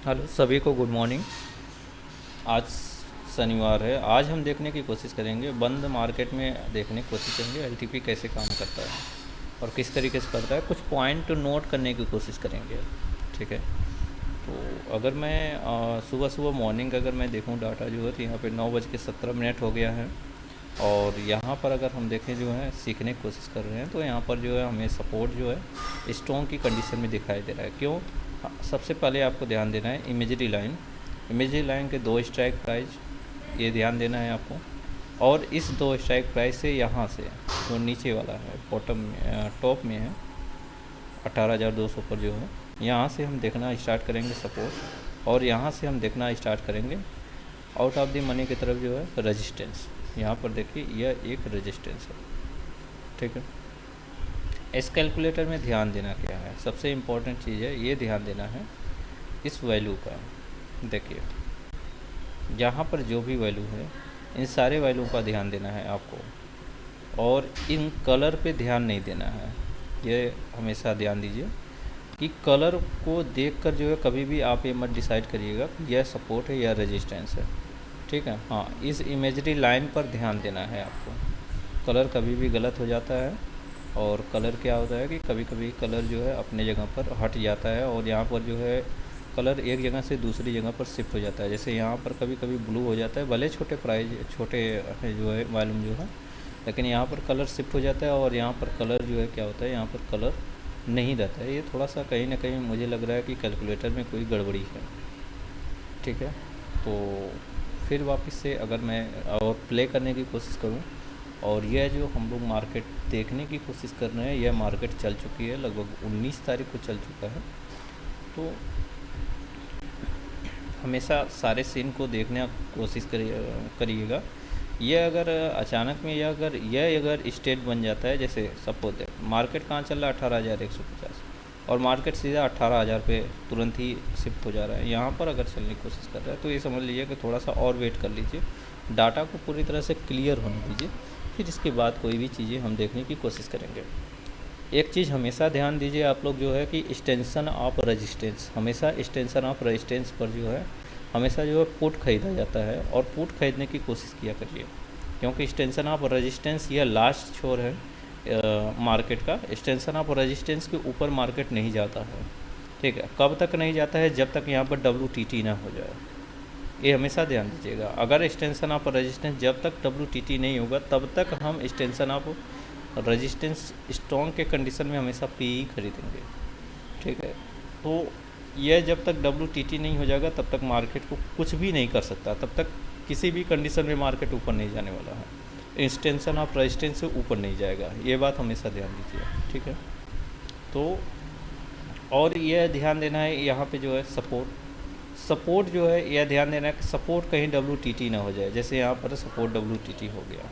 Hello सभी को good morning. आज शनिवार है। आज हम देखने की कोशिश करेंगे, बंद मार्केट में देखने की कोशिश करेंगे एलटीपी कैसे काम करता है और किस तरीके से करता है। कुछ पॉइंट नोट करने की कोशिश करेंगे। ठीक है। तो अगर मैं सुबह सुबह मॉर्निंग अगर मैं देखूं डाटा जो है, तो यहाँ पे 9:17 हो गया है। और यहाँ पर अगर हम देखें जो है सीखने की कोशिश कर रहे हैं, तो यहाँ पर जो है हमें सपोर्ट जो है स्ट्रॉन्ग की कंडीशन में दिखाई दे रहा है। क्यों? सबसे पहले आपको ध्यान देना है इमेजरी लाइन। इमेजरी लाइन के दो स्ट्राइक प्राइस, ये ध्यान देना है आपको। और इस दो स्ट्राइक प्राइस से यहाँ से जो नीचे वाला है बॉटम में टॉप में है 18,200 पर जो है, यहाँ से हम देखना स्टार्ट करेंगे सपोर्ट। और यहाँ से हम देखना स्टार्ट करेंगे आउट ऑफ द मनी की तरफ जो है रेजिस्टेंस। यहाँ पर देखिए यह एक रेजिस्टेंस है। ठीक है। इस कैलकुलेटर में ध्यान देना क्या है, सबसे इम्पोर्टेंट चीज़ है ये ध्यान देना है इस वैल्यू का। देखिए यहाँ पर जो भी वैल्यू है, इन सारे वैल्यू का ध्यान देना है आपको। और इन कलर पे ध्यान नहीं देना है। ये हमेशा ध्यान दीजिए कि कलर को देखकर जो है कभी भी आप ये मत डिसाइड करिएगा कि यह सपोर्ट है या रेजिस्टेंस है। ठीक है। हाँ, इस इमेजरी लाइन पर ध्यान देना है आपको। कलर कभी भी गलत हो जाता है। और कलर क्या होता है कि कभी कभी कलर जो है अपने जगह पर हट जाता है, और यहाँ पर जो है कलर एक जगह से दूसरी जगह पर शिफ्ट हो जाता है। जैसे यहाँ पर कभी कभी ब्लू हो जाता है, भले छोटे प्राइस छोटे जो है वॉल्यूम जो है, लेकिन यहाँ पर कलर शिफ्ट हो जाता है। और यहाँ पर कलर जो है क्या होता है, यहाँ पर कलर नहीं रहता है। ये थोड़ा सा कहीं ना कहीं मुझे लग रहा है कि कैलकुलेटर में कोई गड़बड़ी है। ठीक है। तो फिर वापस से अगर मैं और प्ले करने की कोशिश करूँ, और यह जो हम लोग मार्केट देखने की कोशिश कर रहे हैं, यह मार्केट चल चुकी है, लगभग 19 तारीख को चल चुका है। तो हमेशा सारे सीन को देखने की कोशिश करिएगा। यह अगर अचानक में यह अगर स्टेट बन जाता है, जैसे सपोज है मार्केट कहाँ चल रहा है 18,150, और मार्केट सीधा 18,000 पे तुरंत ही शिफ्ट हो जा रहा है, यहाँ पर अगर चलने की कोशिश कर रहा है, तो ये समझ लीजिए कि थोड़ा सा और वेट कर लीजिए, डाटा को पूरी तरह से क्लियर होने दीजिए, फिर इसके बाद कोई भी चीज़ें हम देखने की कोशिश करेंगे। एक चीज़ हमेशा ध्यान दीजिए आप लोग जो है कि एक्सटेंशन ऑफ रेजिस्टेंस, हमेशा एक्सटेंशन ऑफ रेजिस्टेंस पर जो है हमेशा जो है पुट खरीदा जाता है, और पुट खरीदने की कोशिश किया करिए। क्योंकि एक्सटेंशन ऑफ रेजिस्टेंस यह लास्ट छोर है मार्केट का। एक्सटेंशन ऑफ रेजिस्टेंस के ऊपर मार्केट नहीं जाता है। ठीक है। कब तक नहीं जाता है? जब तक यहाँ पर WTT ना हो जाए। ये हमेशा ध्यान दीजिएगा। अगर एक्सटेंशन ऑफ रेजिस्टेंस जब तक WTT नहीं होगा, तब तक हम एक्सटेंशन ऑफ रेजिस्टेंस स्ट्रॉन्ग के कंडीशन में हमेशा PE खरीदेंगे। ठीक है। तो यह जब तक WTT नहीं हो जाएगा, तब तक मार्केट को कुछ भी नहीं कर सकता। तब तक किसी भी कंडीशन में मार्केट ऊपर नहीं जाने वाला है। एक्सटेंशन ऑफ रेजिस्टेंस से ऊपर नहीं जाएगा, ये बात हमेशा ध्यान दीजिए। ठीक है। तो और यह ध्यान देना है यहाँ पे जो है सपोर्ट जो है, यह ध्यान देना है कि सपोर्ट कहीं WTT ना हो जाए। जैसे यहाँ पर सपोर्ट WTT हो गया,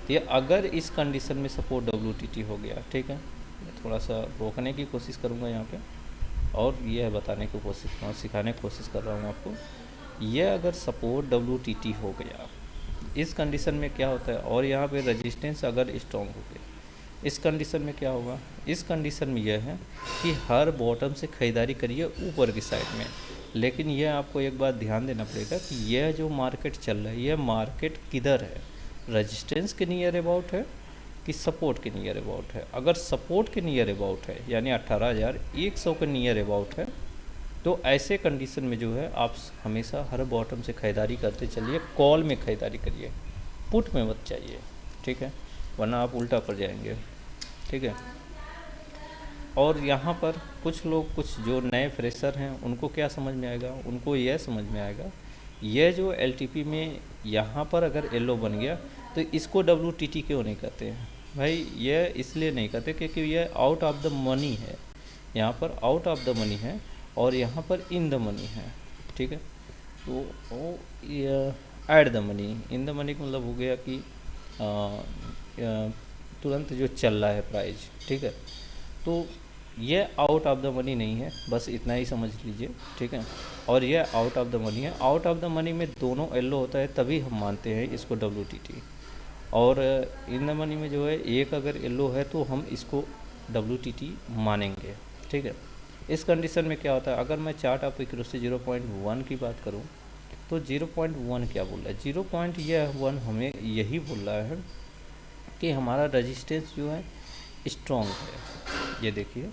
तो ये अगर इस कंडीशन में सपोर्ट WTT हो गया, ठीक है, मैं थोड़ा सा रोकने की कोशिश करूँगा यहाँ पे, और यह बताने की कोशिश सिखाने की कोशिश कर रहा हूँ आपको। यह अगर सपोर्ट WTT हो गया, इस कंडीशन में क्या होता है, और यहाँ पे रेजिस्टेंस अगर स्ट्रॉन्ग हो गया, इस कंडीशन में क्या होगा? इस कंडीशन में यह है कि हर बॉटम से ख़रीदारी करिए ऊपर की साइड में। लेकिन यह आपको एक बात ध्यान देना पड़ेगा कि यह जो मार्केट चल रहा है, यह मार्केट किधर है? रेजिस्टेंस के नियर अबाउट है कि सपोर्ट के नियर अबाउट है? अगर सपोर्ट के नियर अबाउट है, यानी 18,100 के नियर अबाउट है, तो ऐसे कंडीशन में जो है आप हमेशा हर बॉटम से ख़रीदारी करते चलिए। कॉल में ख़रीदारी करिए, पुट में मत चाहिए। ठीक है, वरना आप उल्टा पड़ जाएंगे। ठीक है। और यहाँ पर कुछ लोग, कुछ जो नए फ्रेशर हैं, उनको क्या समझ में आएगा? उनको यह समझ में आएगा, यह जो LTP में यहाँ पर अगर येलो बन गया, तो इसको WTT क्यों नहीं कहते हैं भाई? यह इसलिए नहीं कहते क्योंकि यह आउट ऑफ द मनी है। यहाँ पर आउट ऑफ द मनी है, और यहाँ पर इन द मनी है। ठीक है। तो वो add the money, in the money का मतलब हो गया कि तुरंत जो चल रहा है प्राइस। ठीक है। तो ये आउट ऑफ द मनी नहीं है, बस इतना ही समझ लीजिए। ठीक है। और ये आउट ऑफ द मनी है। आउट ऑफ द मनी में दोनों येलो होता है, तभी हम मानते हैं इसको WTT। और इन द मनी में जो है एक अगर येलो है, तो हम इसको WTT मानेंगे। ठीक है। इस कंडीशन में क्या होता है, अगर मैं चार्ट ऑफ एक्यूरेसी 0.1 की बात करूं तो 0.1 क्या बोल रहा है, 0.1 हमें यही बोल रहा है कि हमारा रेजिस्टेंस जो है स्ट्रॉन्ग है। ये देखिए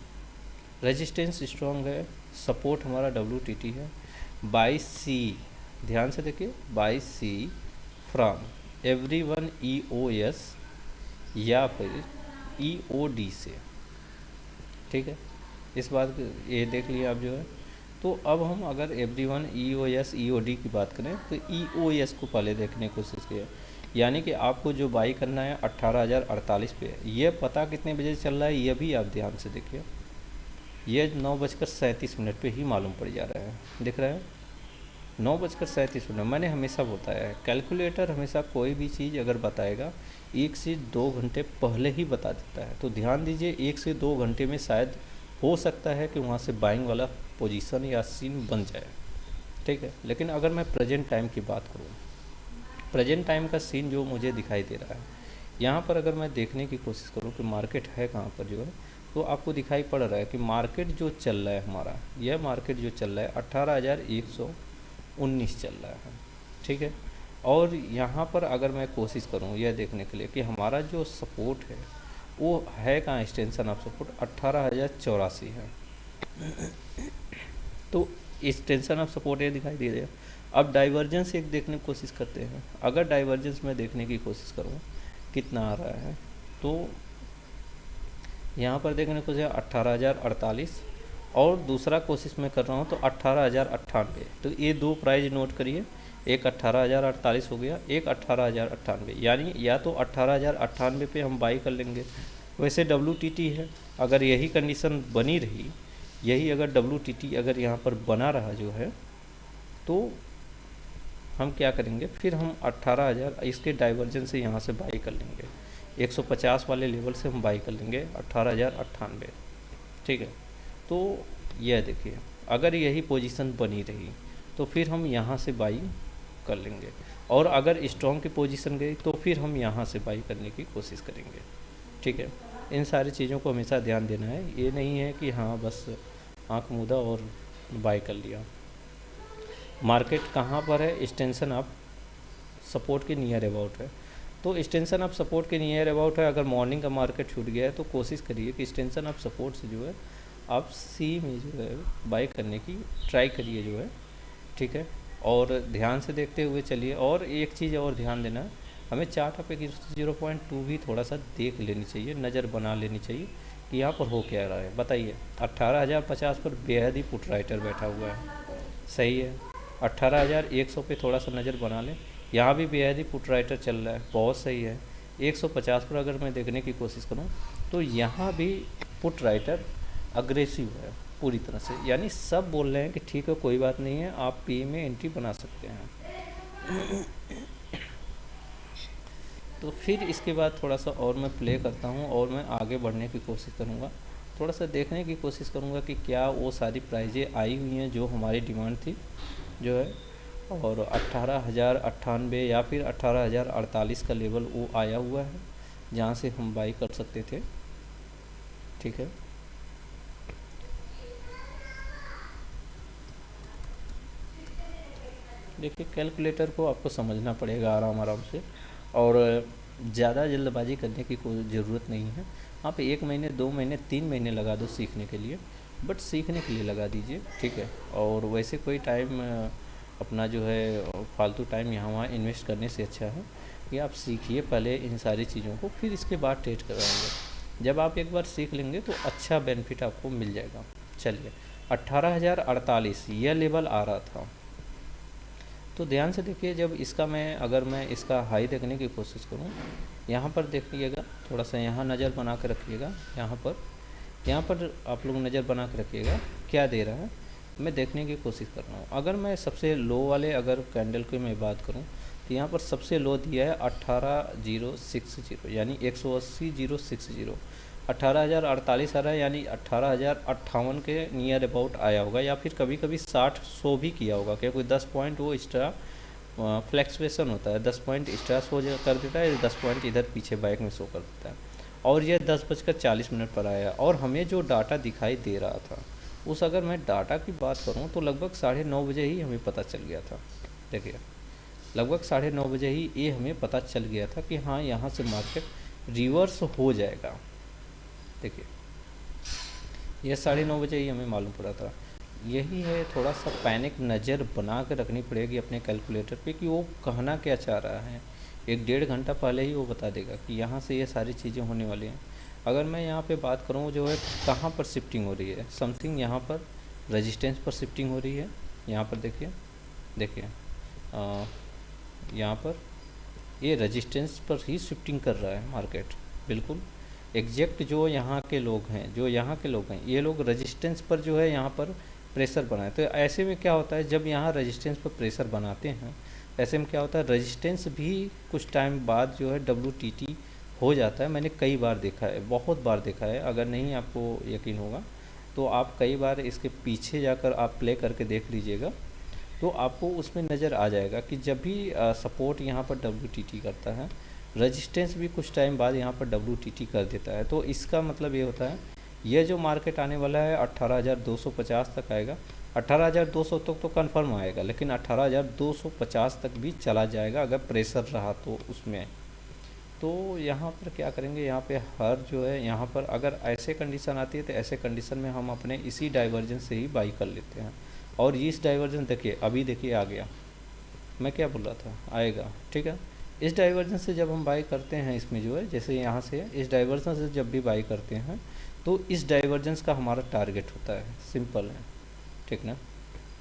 रेजिस्टेंस स्ट्रॉन्ग है, सपोर्ट हमारा WTT है बाई सी, ध्यान से देखिए by C from everyone EOS या फिर EOD से, ठीक है। इस बात ये देख लिया आप जो है। तो अब हम अगर एवरीवन EOS EOD की बात करें तो EOS को पहले देखने की कोशिश किया, यानी कि आपको जो बाई करना है 18,048 पे, ये पता कितने बजे चल रहा है ये भी आप ध्यान से देखिए, ये 9:37 पे ही मालूम पड़ जा रहा है, दिख रहा है 9:37। मैंने हमेशा बताया है कैलकुलेटर हमेशा कोई भी चीज़ अगर बताएगा 1 से 2 घंटे पहले ही बता देता है। तो ध्यान दीजिए 1 से 2 घंटे में शायद हो सकता है कि वहाँ से बाइंग वाला पोजीशन या सीन बन जाए, ठीक है। लेकिन अगर मैं प्रेजेंट टाइम की बात करूँ, प्रेजेंट टाइम का सीन जो मुझे दिखाई दे रहा है यहाँ पर, अगर मैं देखने की कोशिश करूँ कि मार्केट है कहाँ पर जो है, तो आपको दिखाई पड़ रहा है कि मार्केट जो चल रहा है हमारा, यह मार्केट जो चल रहा है 18,119 चल रहा है, ठीक है। और यहाँ पर अगर मैं कोशिश करूँ यह देखने के लिए कि हमारा जो सपोर्ट है वो है कहाँ, एक्सटेंशन ऑफ सपोर्ट 18,084 है। तो एक्सटेंशन ऑफ सपोर्ट ये दिखाई दे रहा है। अब डाइवर्जेंस एक देखने की कोशिश करते हैं, अगर डाइवर्जेंस में देखने की कोशिश करूँ कितना आ रहा है, तो यहाँ पर देखने को 18,048 और दूसरा कोशिश मैं कर रहा हूँ तो 18,098। तो ये दो प्राइस नोट करिए, एक 18,048 हो गया, एक 18,098, यानी या तो 18,098 पे हम बाई कर लेंगे। वैसे WTT है, अगर यही कंडीशन बनी रही, यही अगर WTT अगर यहाँ पर बना रहा जो है, तो हम क्या करेंगे, फिर हम 18,000 इसके डाइवर्जेंस से यहाँ से बाई कर लेंगे, 150 वाले लेवल से हम बाई कर लेंगे 18,098, ठीक है। तो यह देखिए अगर यही पोजीशन बनी रही तो फिर हम यहाँ से बाई कर लेंगे, और अगर स्ट्रॉन्ग की पोजीशन गई तो फिर हम यहाँ से बाई करने की कोशिश करेंगे, ठीक है। इन सारी चीज़ों को हमेशा ध्यान देना है, ये नहीं है कि हाँ बस आँख मूंदा और बाई कर लिया। मार्केट कहाँ पर है, एक्सटेंशन ऑफ सपोर्ट के नियर अबाउट है, तो एक्सटेंशन ऑफ सपोर्ट के नियर अबाउट है। अगर मॉर्निंग का मार्केट छूट गया है तो कोशिश करिए कि एक्सटेंशन ऑफ सपोर्ट से जो है आप सी में जो है बाई करने की ट्राई करिए जो है, ठीक है। और ध्यान से देखते हुए चलिए। और एक चीज़ और ध्यान देना, हमें चार्ट ऑफ एक्यूरेसी 0.2 भी थोड़ा सा देख लेनी चाहिए, नज़र बना लेनी चाहिए कि यहाँ पर हो क्या रहा है। बताइए 18,050 पर बेहद ही पुट राइटर बैठा हुआ है, सही है। 18,100 पे थोड़ा सा नज़र बना लें, यहाँ भी बेहद ही पुट राइटर चल रहा है, बहुत सही है। 150 पर अगर मैं देखने की कोशिश करूँ तो यहाँ भी पुट राइटर अग्रेसिव है पूरी तरह से, यानी सब बोल रहे हैं कि ठीक है कोई बात नहीं है, आप पी में एंट्री बना सकते हैं। तो फिर इसके बाद थोड़ा सा और मैं प्ले करता हूँ और मैं आगे बढ़ने की कोशिश करूँगा, थोड़ा सा देखने की कोशिश करूँगा कि क्या वो सारी प्राइजें आई हुई हैं जो हमारी डिमांड थी जो है, और 18,098 या फिर 18,048 का लेवल वो आया हुआ है जहाँ से हम बाई कर सकते थे, ठीक है। देखिए कैलकुलेटर को आपको समझना पड़ेगा आराम आराम से, और ज़्यादा जल्दबाजी करने की कोई ज़रूरत नहीं है। आप 1 महीने 2 महीने 3 महीने लगा दो सीखने के लिए, बट सीखने के लिए लगा दीजिए, ठीक है। और वैसे कोई टाइम अपना जो है फालतू टाइम यहाँ वहाँ इन्वेस्ट करने से अच्छा है कि आप सीखिए पहले इन सारी चीज़ों को, फिर इसके बाद ट्रेड करवाएंगे। जब आप एक बार सीख लेंगे तो अच्छा बेनिफिट आपको मिल जाएगा। चलिए 18,048 यह लेवल आ रहा था, तो ध्यान से देखिए जब इसका अगर मैं इसका हाई देखने की कोशिश करूँ, यहाँ पर देखिएगा थोड़ा सा यहाँ नज़र बना के रखिएगा, यहाँ पर आप लोग नज़र बना के रखिएगा क्या दे रहा है, मैं देखने की कोशिश कर रहा हूँ। अगर मैं सबसे लो वाले अगर कैंडल की मैं बात करूँ तो यहाँ पर सबसे लो दिया है 18,060, यानी 180,060, 18,048 आ रहा है, यानी 18,058 के नियर अबाउट आया होगा, या फिर कभी कभी 60 शो भी किया होगा, क्योंकि 10 पॉइंट वो एक्स्ट्रा फ्लैक्चुएशन होता है, 10 पॉइंट एक्स्ट्रा शो कर देता है, 10 पॉइंट इधर पीछे बैक में शो कर देता है। और ये 10:40 पर आया, और हमें जो डाटा दिखाई दे रहा था उस अगर मैं डाटा की बात करूं तो लगभग 9:30 बजे ही हमें पता चल गया था। देखिए, लगभग 9:30 बजे ही ये हमें पता चल गया था कि हाँ यहाँ से मार्केट रिवर्स हो जाएगा। देखिए, ये 9:30 बजे ही हमें मालूम पड़ा था। यही है, थोड़ा सा पैनिक नज़र बना के रखनी पड़ेगी अपने कैलकुलेटर पे कि वो कहना क्या चाह रहा है। 1-1.5 घंटा पहले ही वो बता देगा कि यहाँ से ये सारी चीज़ें होने वाली हैं। अगर मैं यहाँ पे बात करूँ जो है कहाँ पर शिफ्टिंग हो रही है, समथिंग यहाँ पर रेजिस्टेंस पर शिफ्टिंग हो रही है। यहाँ पर देखिए, देखिए यहाँ पर ये रेजिस्टेंस पर ही शिफ्टिंग कर रहा है मार्केट। बिल्कुल एग्जैक्ट जो यहाँ के लोग हैं, ये लोग रेजिस्टेंस पर जो है यहाँ पर प्रेशर बनाए। तो ऐसे में क्या होता है, जब यहाँ रेजिस्टेंस पर प्रेशर बनाते हैं, ऐसे में क्या होता है, रेजिस्टेंस भी कुछ टाइम बाद जो है WTT हो जाता है। मैंने कई बार देखा है, बहुत बार देखा है। अगर नहीं आपको यकीन होगा तो आप कई बार इसके पीछे जाकर आप प्ले करके देख लीजिएगा, तो आपको उसमें नज़र आ जाएगा कि जब भी सपोर्ट यहाँ पर WTT करता है, रेजिस्टेंस भी कुछ टाइम बाद यहाँ पर WTT कर देता है। तो इसका मतलब ये होता है, यह जो मार्केट आने वाला है 18,250 तक आएगा। 18,200 तक तो कंफर्म आएगा, लेकिन 18,250 तक भी चला जाएगा अगर प्रेशर रहा तो उसमें। तो यहाँ पर क्या करेंगे, यहाँ पे हर जो है यहाँ पर अगर ऐसे कंडीशन आती है तो ऐसे कंडीशन में हम अपने इसी डाइवर्जेंस से ही बाई कर लेते हैं। और इस डाइवर्जेंस देखिए, अभी देखिए आ गया, मैं क्या बोल रहा था, आएगा, ठीक है। इस डाइवर्जेंस से जब हम बाई करते हैं, इसमें जो है जैसे यहाँ से इस डाइवर्जेंस से जब भी बाई करते हैं तो इस डाइवर्जेंस का हमारा टारगेट होता है, सिंपल है, ठीक ना।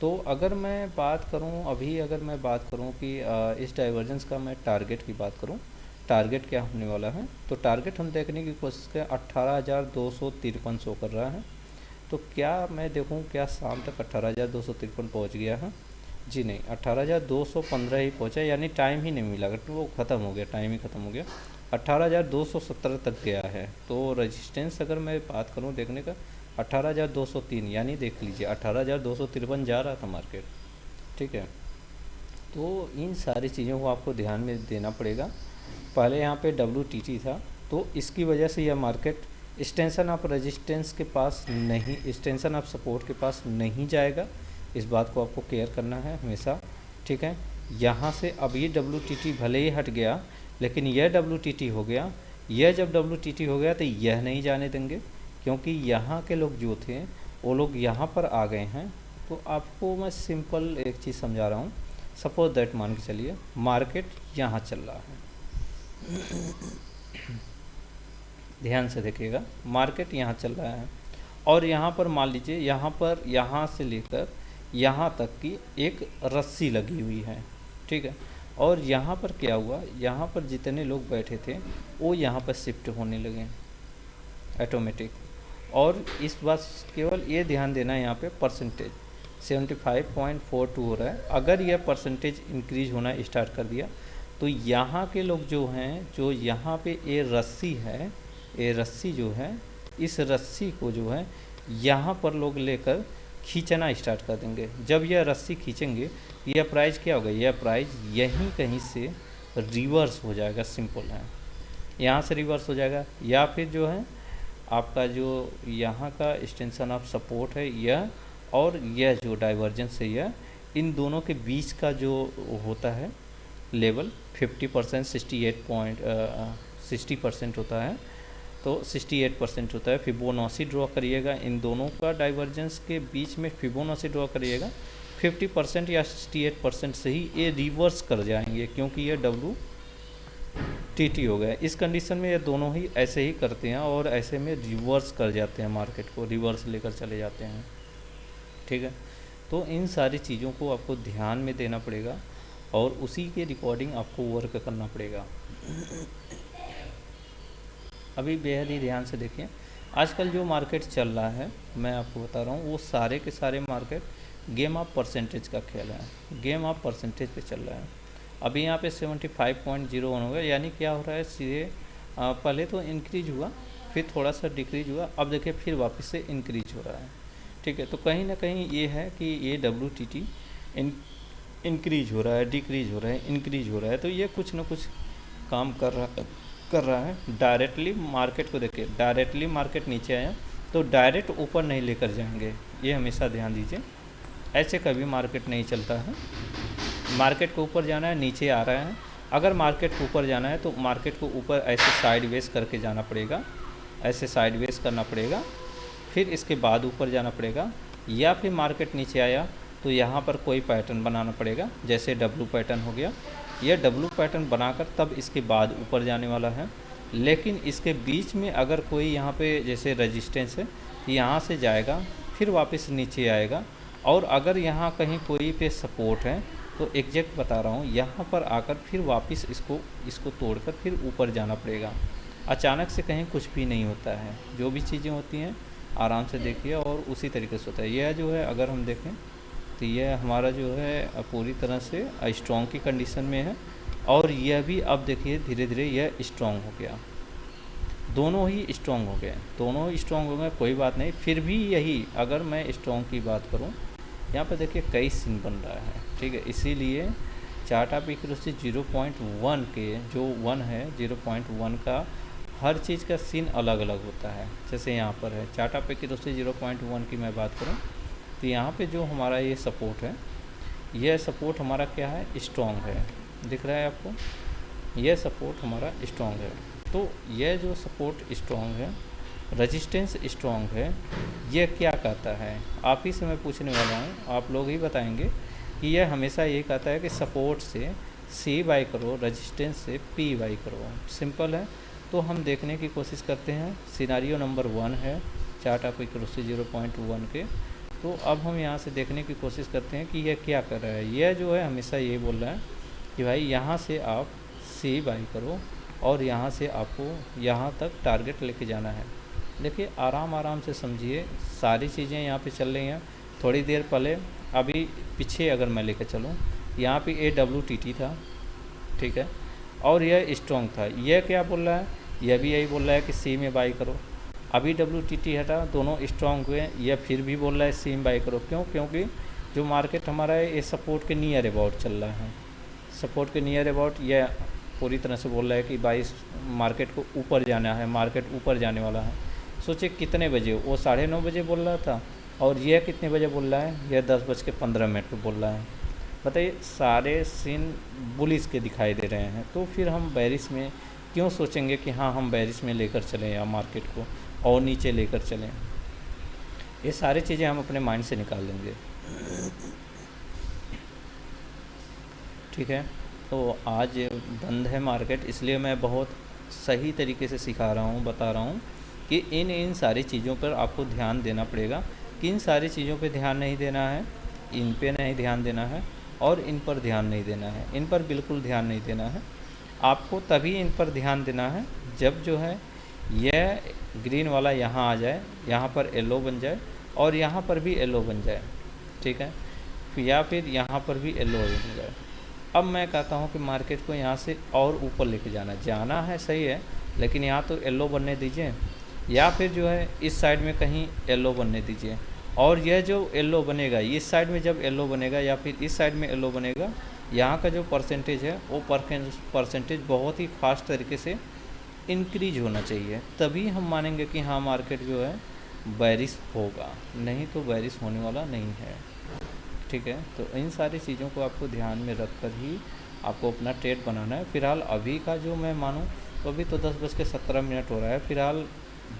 तो अगर मैं बात करूं, अभी अगर मैं बात करूं कि इस डाइवर्जेंस का मैं टारगेट की बात करूं, टारगेट क्या होने वाला है, तो टारगेट हम देखने की कोशिश करें। 18,253 शो कर रहा है, तो क्या मैं देखूं क्या शाम तक 18,253 पहुंच गया है? जी नहीं, 18,215 ही पहुंचा, यानी टाइम ही नहीं मिला, तो वो ख़त्म हो गया, टाइम ही ख़त्म हो गया। 18,217 तक गया है। तो रेजिस्टेंस अगर मैं बात करूं देखने का, 18,203, यानी देख लीजिए 18,253 जा रहा था मार्केट, ठीक है। तो इन सारी चीज़ों को आपको ध्यान में देना पड़ेगा। पहले यहाँ पे WTT था, तो इसकी वजह से यह मार्केट एक्सटेंशन ऑफ रेजिस्टेंस के पास नहीं, एक्सटेंशन ऑफ सपोर्ट के पास नहीं जाएगा। इस बात को आपको केयर करना है हमेशा, ठीक है। यहाँ से अब ये WTT भले ही हट गया, लेकिन यह WTT हो गया। यह जब WTT हो गया तो यह नहीं जाने देंगे, क्योंकि यहाँ के लोग जो थे वो लोग यहाँ पर आ गए हैं। तो आपको मैं सिंपल एक चीज़ समझा रहा हूँ। सपोज दैट, मान के चलिए मार्केट यहाँ चल रहा है, ध्यान से देखिएगा, मार्केट यहाँ चल रहा है और यहाँ पर मान लीजिए यहाँ से लेकर यहाँ तक की एक रस्सी लगी हुई है, ठीक है। और यहाँ पर क्या हुआ, यहाँ पर जितने लोग बैठे थे वो यहाँ पर शिफ्ट होने लगे ऑटोमेटिक। और इस बात केवल ये ध्यान देना है, यहाँ पे परसेंटेज 75.42 हो रहा है। अगर यह परसेंटेज इंक्रीज होना स्टार्ट कर दिया तो यहाँ के लोग जो हैं, जो यहाँ पे ये रस्सी है, ये रस्सी जो है, इस रस्सी को जो है यहाँ पर लोग लेकर खींचना स्टार्ट कर देंगे। जब यह रस्सी खींचेंगे, यह प्राइस क्या होगा, यह प्राइस यहीं कहीं से रिवर्स हो जाएगा, सिंपल है, यहाँ से रिवर्स हो जाएगा। या फिर जो है आपका जो यहाँ का एक्सटेंशन ऑफ सपोर्ट है यह, और यह जो डाइवर्जेंस है यह, इन दोनों के बीच का जो होता है लेवल 50%, 60% होता है, तो 68% होता है। फिबोनाची ड्रॉ करिएगा, इन दोनों का डाइवर्जेंस के बीच में फिबोनाची ड्रॉ करिएगा। 50% या 68% से ही ये रिवर्स कर जाएंगे, क्योंकि ये WTT हो गया। इस कंडीशन में ये दोनों ही ऐसे ही करते हैं और ऐसे में रिवर्स कर जाते हैं, मार्केट को रिवर्स लेकर चले जाते हैं, ठीक है। तो इन सारी चीज़ों को आपको ध्यान में देना पड़ेगा और उसी के रिकॉर्डिंग आपको वर्क करना पड़ेगा। अभी बेहद ही ध्यान से देखिए, आजकल जो मार्केट चल रहा है मैं आपको बता रहा हूँ, वो सारे के सारे मार्केट गेम ऑफ परसेंटेज का खेल है, गेम ऑफ परसेंटेज पे चल रहा है। अभी यहाँ पे 75.01 हो गया, यानी क्या हो रहा है, सीधे पहले तो इंक्रीज हुआ, फिर थोड़ा सा डिक्रीज हुआ, अब देखिए फिर वापस से इंक्रीज हो रहा है, ठीक है। तो कहीं ना कहीं ये है कि ये WTT इंक्रीज हो रहा है, डिक्रीज हो रहा है, इंक्रीज हो रहा है, तो ये कुछ ना कुछ काम कर रहा है डायरेक्टली मार्केट को देखिए। डायरेक्टली मार्केट नीचे आया तो डायरेक्ट ऊपर नहीं लेकर जाएंगे, ये हमेशा ध्यान दीजिए। ऐसे कभी मार्केट नहीं चलता है। मार्केट को ऊपर जाना है, नीचे आ रहा है, अगर मार्केट को ऊपर जाना है तो मार्केट को ऊपर ऐसे साइडवेज करके जाना पड़ेगा, ऐसे साइडवेज करना पड़ेगा, फिर इसके बाद ऊपर जाना पड़ेगा। या फिर मार्केट नीचे आया तो यहाँ पर कोई पैटर्न बनाना पड़ेगा, जैसे डब्लू पैटर्न हो गया, यह डब्लू पैटर्न बनाकर तब इसके बाद ऊपर जाने वाला है। लेकिन इसके बीच में अगर कोई यहाँ पे जैसे रेजिस्टेंस है, यहाँ से जाएगा फिर वापस नीचे आएगा, और अगर यहाँ कहीं कोई पे सपोर्ट है तो एग्जैक्ट बता रहा हूँ, यहाँ पर आकर फिर वापस इसको तोड़कर फिर ऊपर जाना पड़ेगा। अचानक से कहीं कुछ भी नहीं होता है, जो भी चीज़ें होती हैं आराम से देखिए और उसी तरीके से होता है। यह जो है अगर हम देखें तो यह हमारा जो है पूरी तरह से स्ट्रॉन्ग की कंडीशन में है, और यह भी अब देखिए धीरे धीरे यह स्ट्रॉन्ग हो गया, दोनों ही स्ट्रॉन्ग हो गए, दोनों ही स्ट्रॉन्ग हो गए, कोई बात नहीं। फिर भी यही अगर मैं स्ट्रॉन्ग की बात करूं, यहाँ पर देखिए कई सीन बन रहा है, ठीक है। इसीलिए चार्ट ऑफ एक्यूरेसी 0.1 के जो 1 है 0.1 का हर चीज़ का सीन अलग अलग होता है। जैसे यहाँ पर है चार्ट ऑफ एक्यूरेसी 0.1 की मैं बात करूँ तो यहाँ पे जो हमारा ये सपोर्ट है, यह सपोर्ट हमारा क्या है, स्ट्रॉन्ग है, दिख रहा है आपको, यह सपोर्ट हमारा स्ट्रॉन्ग है। तो यह जो सपोर्ट स्ट्रॉन्ग है, रेजिस्टेंस स्ट्रॉन्ग है, यह क्या कहता है, आप ही से मैं पूछने वाला हूँ, आप लोग ही बताएंगे कि यह हमेशा ये कहता है कि सपोर्ट से सी बाई करो, रेजिस्टेंस से पी बाई करो, सिंपल है। तो हम देखने की कोशिश करते हैं, सिनारियो नंबर 1 है चार्ट ऑफ एक्यूरेसी 0.1 के। तो अब हम यहाँ से देखने की कोशिश करते हैं कि यह क्या कर रहा है। यह जो है हमेशा ये बोल रहा है कि भाई यहाँ से आप सी बाई करो और यहाँ से आपको यहाँ तक टारगेट लेके जाना है। देखिए आराम आराम से समझिए, सारी चीज़ें यहाँ पे चल रही हैं। थोड़ी देर पहले अभी पीछे अगर मैं लेकर चलूँ, यहाँ पे AWTT था, ठीक है, और यह स्ट्रॉन्ग था। यह क्या बोल रहा है, यह भी यही बोल रहा है कि सी में बाई करो। अभी WTT हटा, दोनों स्ट्रॉन्ग हुए, यह फिर भी बोल रहा है सी में बाई करो। क्यों? क्योंकि जो मार्केट हमारा है ये सपोर्ट के नियर अबाउट चल रहा है, सपोर्ट के नियर अबाउट यह पूरी तरह से बोल रहा है कि 22 मार्केट को ऊपर जाना है, मार्केट ऊपर जाने वाला है। सोचिए कितने बजे, वो 9:30 बजे बोल रहा था और यह कितने बजे बोल रहा है, यह 10:15 पर बोल रहा है। बताइए, सारे सीन बुलिश के दिखाई दे रहे हैं, तो फिर हम बैरिश में क्यों सोचेंगे कि हाँ हम बैरिश में लेकर चलें या मार्केट को और नीचे लेकर चलें। ये सारी चीज़ें हम अपने माइंड से निकाल देंगे, ठीक है। तो आज बंद है मार्केट, इसलिए मैं बहुत सही तरीके से सिखा रहा हूँ, बता रहा हूँ कि इन सारी चीज़ों पर आपको ध्यान देना पड़ेगा। किन सारी चीज़ों पे ध्यान नहीं देना है, इन पे नहीं ध्यान देना है और इन पर ध्यान नहीं देना है, इन पर बिल्कुल ध्यान नहीं देना है। आपको तभी इन पर ध्यान देना है जब जो है यह ग्रीन वाला यहाँ आ जाए, यहाँ पर येलो बन जाए और यहाँ पर भी येलो बन जाए, ठीक है, या फिर यहाँ पर भी येलो बन जाए। अब मैं कहता हूँ कि मार्केट को यहाँ से और ऊपर लेके जाना है, सही है, लेकिन यहाँ तो येलो बनने दीजिए, या फिर जो है इस साइड में कहीं येलो बनने दीजिए। और यह जो येलो बनेगा, इस साइड में जब येलो बनेगा या फिर इस साइड में येलो बनेगा, यहाँ का जो परसेंटेज है वो परसेंटेज बहुत ही फास्ट तरीके से इंक्रीज होना चाहिए, तभी हम मानेंगे कि हाँ मार्केट जो है बैरिश होगा, नहीं तो बैरिश होने वाला नहीं है, ठीक है। तो इन सारी चीज़ों को आपको ध्यान में रख कर ही आपको अपना ट्रेड बनाना है। फ़िलहाल अभी का जो मैं मानूँ तो अभी तो 10:17 हो रहा है, फ़िलहाल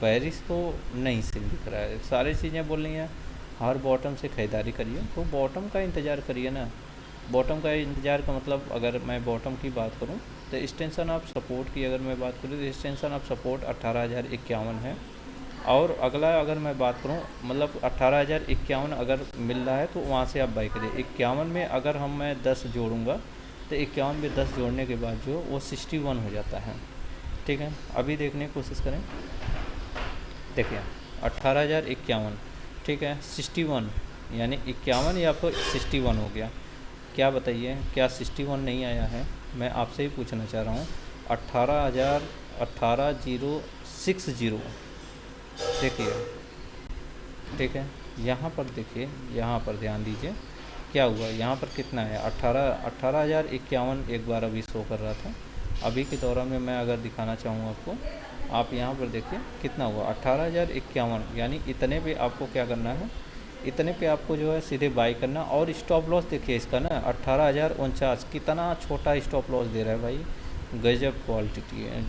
बैरिश तो नहीं सीन दिख रहा है। सारी चीज़ें बोल रही हैं हर बॉटम से ख़रीदारी करिए, तो बॉटम का इंतज़ार करिए ना। बॉटम का इंतज़ार का मतलब, अगर मैं बॉटम की बात करूं तो एक्सटेंशन ऑफ सपोर्ट की अगर मैं बात करूं तो एक्सटेंशन ऑफ सपोर्ट 18,051 है। और अगला अगर मैं बात करूं मतलब 18,051 अगर मिल रहा है तो वहां से आप बाई करिए। 51 में अगर मैं 10 जोड़ूंगा तो 51 में 10 जोड़ने के बाद जो वो 61 हो जाता है, ठीक है। अभी देखने की कोशिश करें, देखिए 18,051, ठीक है, 61 यानी 51 या फिर 61 हो गया। क्या बताइए, क्या 61 नहीं आया है? मैं आपसे ही पूछना चाह रहा हूँ। 18,060 देखिए, ठीक है, यहाँ पर देखिए, यहाँ पर ध्यान दीजिए क्या हुआ, यहाँ पर कितना है 18,051 एक बार अभी शो कर रहा था। अभी के दौरान में मैं अगर दिखाना चाहूँ आपको आप यहाँ पर देखिए कितना हुआ 18,051, यानी इतने पे आपको क्या करना है, इतने पे आपको जो है सीधे बाई करना। और स्टॉप लॉस देखिए इसका ना 18,049, कितना छोटा स्टॉप लॉस दे रहा है भाई, गजब क्वालिटी है,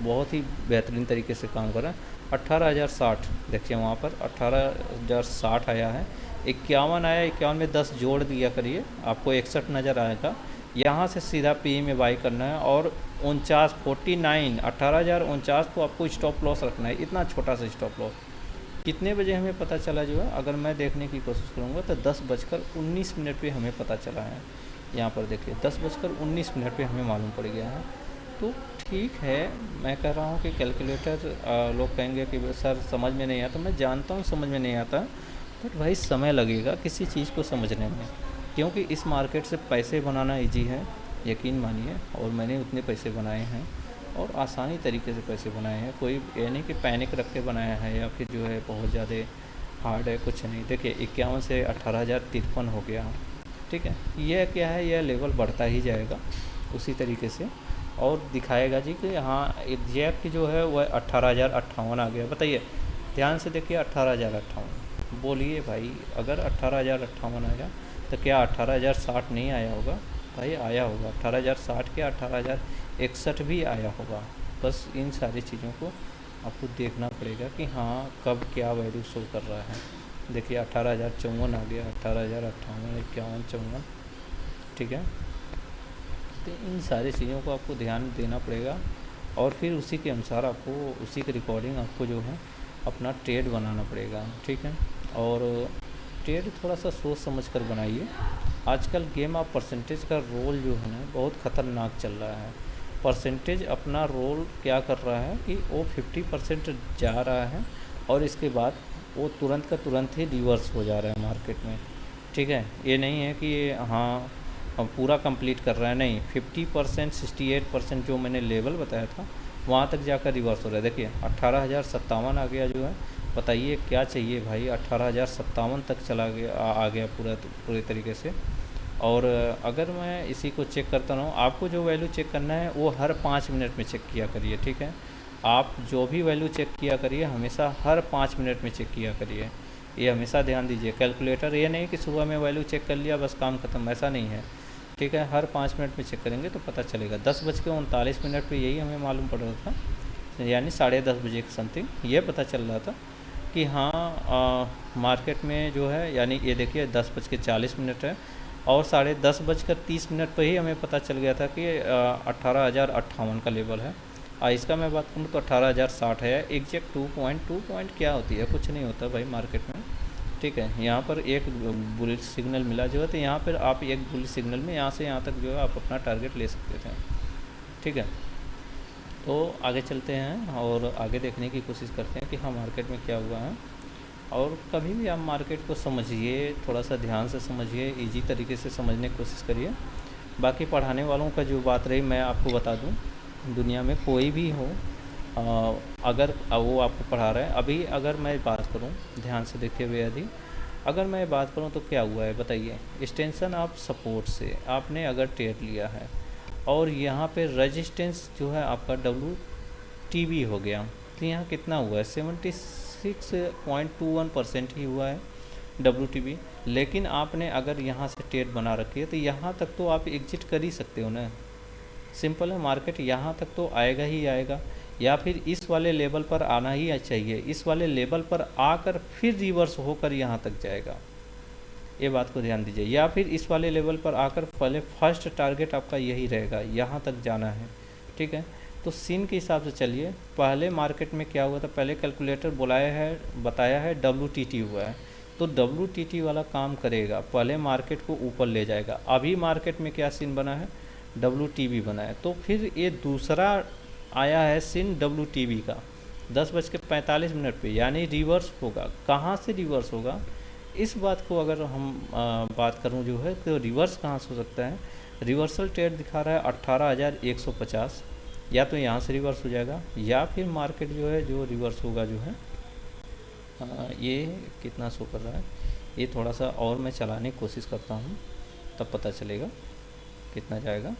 बहुत ही बेहतरीन तरीके से काम कर रहा है। 18,060 देखिए वहाँ पर 18,060 आया है, 51 आया, 51 में 10 जोड़ दिया करिए, आपको 61 नज़र आएगा। यहाँ से सीधा पी में बाई करना है। और 49 18,049 को आपको स्टॉप लॉस रखना है, इतना छोटा सा स्टॉप लॉस। कितने बजे हमें पता चला जो है, अगर मैं देखने की कोशिश करूँगा तो 10:19 पे हमें पता चला है। यहाँ पर देखिए 10:19 पे हमें मालूम पड़ गया है। तो ठीक है, मैं कह रहा हूँ कि कैलकुलेटर लोग कहेंगे कि सर समझ में नहीं आता, मैं जानता हूँ समझ में नहीं आता, बट भाई समय लगेगा किसी चीज़ को समझने में, क्योंकि इस मार्केट से पैसे बनाना इजी है, यकीन मानिए। और मैंने उतने पैसे बनाए हैं और आसानी तरीके से पैसे बनाए हैं, कोई ये नहीं कि पैनिक रख के बनाया है या फिर जो है बहुत ज़्यादा हार्ड है, कुछ नहीं। देखिए 51 से 18,053 हो गया, ठीक है। यह क्या है, यह लेवल बढ़ता ही जाएगा उसी तरीके से, और दिखाएगा जी कि हाँ एग्जैक्ट की जो है वह 18,058 आ गया। बताइए, ध्यान से देखिए 18,058, बोलिए भाई, अगर 18,058 आया तो क्या 18,060 नहीं आया होगा? भाई आया होगा, 18,060 के 18,061 भी आया होगा। बस इन सारी चीज़ों को आपको देखना पड़ेगा कि हाँ कब क्या वैल्यू शो कर रहा है। देखिए 18,054 आ गया, 18,058, 51, 54, ठीक है। तो इन सारी चीज़ों को आपको ध्यान देना पड़ेगा, और फिर उसी के अनुसार आपको, उसी के रिकॉर्डिंग आपको जो है अपना ट्रेड बनाना पड़ेगा, ठीक है। और ट्रेड थोड़ा सा सोच समझ कर बनाइए। आजकल गेम ऑफ परसेंटेज का रोल जो है ना बहुत ख़तरनाक चल रहा है। परसेंटेज अपना रोल क्या कर रहा है कि वो 50% जा रहा है, और इसके बाद वो तुरंत का तुरंत ही रिवर्स हो जा रहा है मार्केट में, ठीक है। ये नहीं है कि हाँ अब पूरा कंप्लीट कर रहा है, नहीं, 50%, 68% जो मैंने लेवल बताया था वहाँ तक जाकर रिवर्स हो रहा है। देखिए 18,057 आ गया जो है, बताइए क्या चाहिए भाई, 18,057 तक चला गया, आ गया पूरे तरीके से। और अगर मैं इसी को चेक करता रहूँ, आपको जो वैल्यू चेक करना है वो हर 5 मिनट में चेक किया करिए, ठीक है। आप जो भी वैल्यू चेक किया करिए हमेशा हर 5 मिनट में चेक किया करिए, ये हमेशा ध्यान दीजिए। कैलकुलेटर ये नहीं कि सुबह में वैल्यू चेक कर लिया बस काम ख़त्म, ऐसा नहीं है, ठीक है। हर 5 मिनट में चेक करेंगे तो पता चलेगा। 10:39 पे यही हमें मालूम पड़ रहा था, यानी 10:30 के समथिंग ये पता चल रहा था कि हाँ मार्केट में जो है, यानी ये देखिए 10:40 है, और 10:30 पर ही हमें पता चल गया था कि 18,058 का लेवल है। इसका मैं बात करूँ तो 18,060 है, एग्जैक्ट 2 पॉइंट क्या होती है, कुछ नहीं होता भाई मार्केट में, ठीक है। यहाँ पर एक बुलिश सिग्नल मिला जो है, तो यहाँ पर आप एक बुलिश सिग्नल में यहाँ से यहाँ तक जो है आप अपना टारगेट ले सकते थे, ठीक है। तो आगे चलते हैं और आगे देखने की कोशिश करते हैं कि हाँ मार्केट में क्या हुआ है। और कभी भी आप मार्केट को समझिए, थोड़ा सा ध्यान से समझिए, इजी तरीके से समझने की कोशिश करिए। बाकी पढ़ाने वालों का जो बात रही, मैं आपको बता दूं, दुनिया में कोई भी हो, अगर वो आपको पढ़ा रहा है, अभी अगर मैं बात करूं, ध्यान से देखते हुए यदि अगर मैं बात करूं तो क्या हुआ है बताइए, एक्सटेंशन ऑफ सपोर्ट से आपने अगर ट्रेड लिया है और यहाँ पे रेजिस्टेंस जो है आपका WTB हो गया, तो यहाँ कितना हुआ है, 76.21% ही हुआ है WTB। लेकिन आपने अगर यहाँ से ट्रेड बना रखी है तो यहाँ तक तो आप एग्जिट कर ही सकते हो ना, सिंपल है। मार्केट यहाँ तक तो आएगा ही आएगा, या फिर इस वाले लेवल पर आना ही चाहिए, इस वाले लेवल पर आकर फिर रिवर्स होकर यहाँ तक जाएगा, ये बात को ध्यान दीजिए। या फिर इस वाले लेवल पर आकर पहले फर्स्ट टारगेट आपका यही रहेगा, यहाँ तक जाना है, ठीक है। तो सीन के हिसाब से चलिए, पहले मार्केट में क्या हुआ था, पहले कैलकुलेटर बताया है WTT हुआ है, तो WTT वाला काम करेगा, पहले मार्केट को ऊपर ले जाएगा। अभी मार्केट में क्या सीन बना है, WTB बना है, तो फिर ये दूसरा आया है सीन WTB का 10:45 पे, यानी रिवर्स होगा। कहाँ से रिवर्स होगा, इस बात को अगर हम बात करूं जो है, तो रिवर्स कहाँ से हो सकता है, रिवर्सल ट्रेड दिखा रहा है 18,150, या तो यहाँ से रिवर्स हो जाएगा, या फिर मार्केट जो है जो रिवर्स होगा जो है ये कितना शो कर रहा है, ये थोड़ा सा और मैं चलाने की कोशिश करता हूँ तब पता चलेगा कितना जाएगा।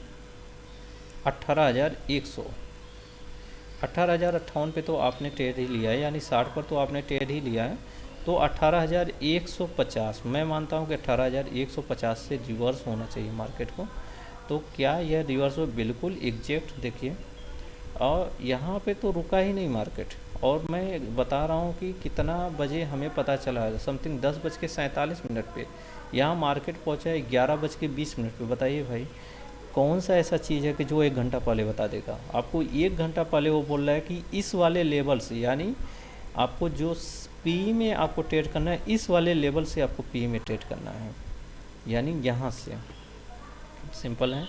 18,100 18,058 पे तो आपने ट्रेड ही लिया है, यानी 60 पर तो आपने ट्रेड ही लिया है। तो 18,150, मैं मानता हूँ कि 18,150 से रिवर्स होना चाहिए मार्केट को। तो क्या यह रिवर्स हो? बिल्कुल एग्जैक्ट देखिए, और यहाँ पे तो रुका ही नहीं मार्केट। और मैं बता रहा हूँ कि कितना बजे हमें पता चला है, समथिंग 10:47 पे यहाँ मार्केट पहुँचा है 11:20 पे। बताइए भाई, कौन सा ऐसा चीज़ है कि जो 1 घंटा पहले बता देगा आपको? 1 घंटा पहले वो बोल रहा है कि इस वाले लेवल से, यानी आपको जो पी में आपको ट्रेड करना है, इस वाले लेवल से आपको पी में ट्रेड करना है, यानी यहाँ से सिंपल है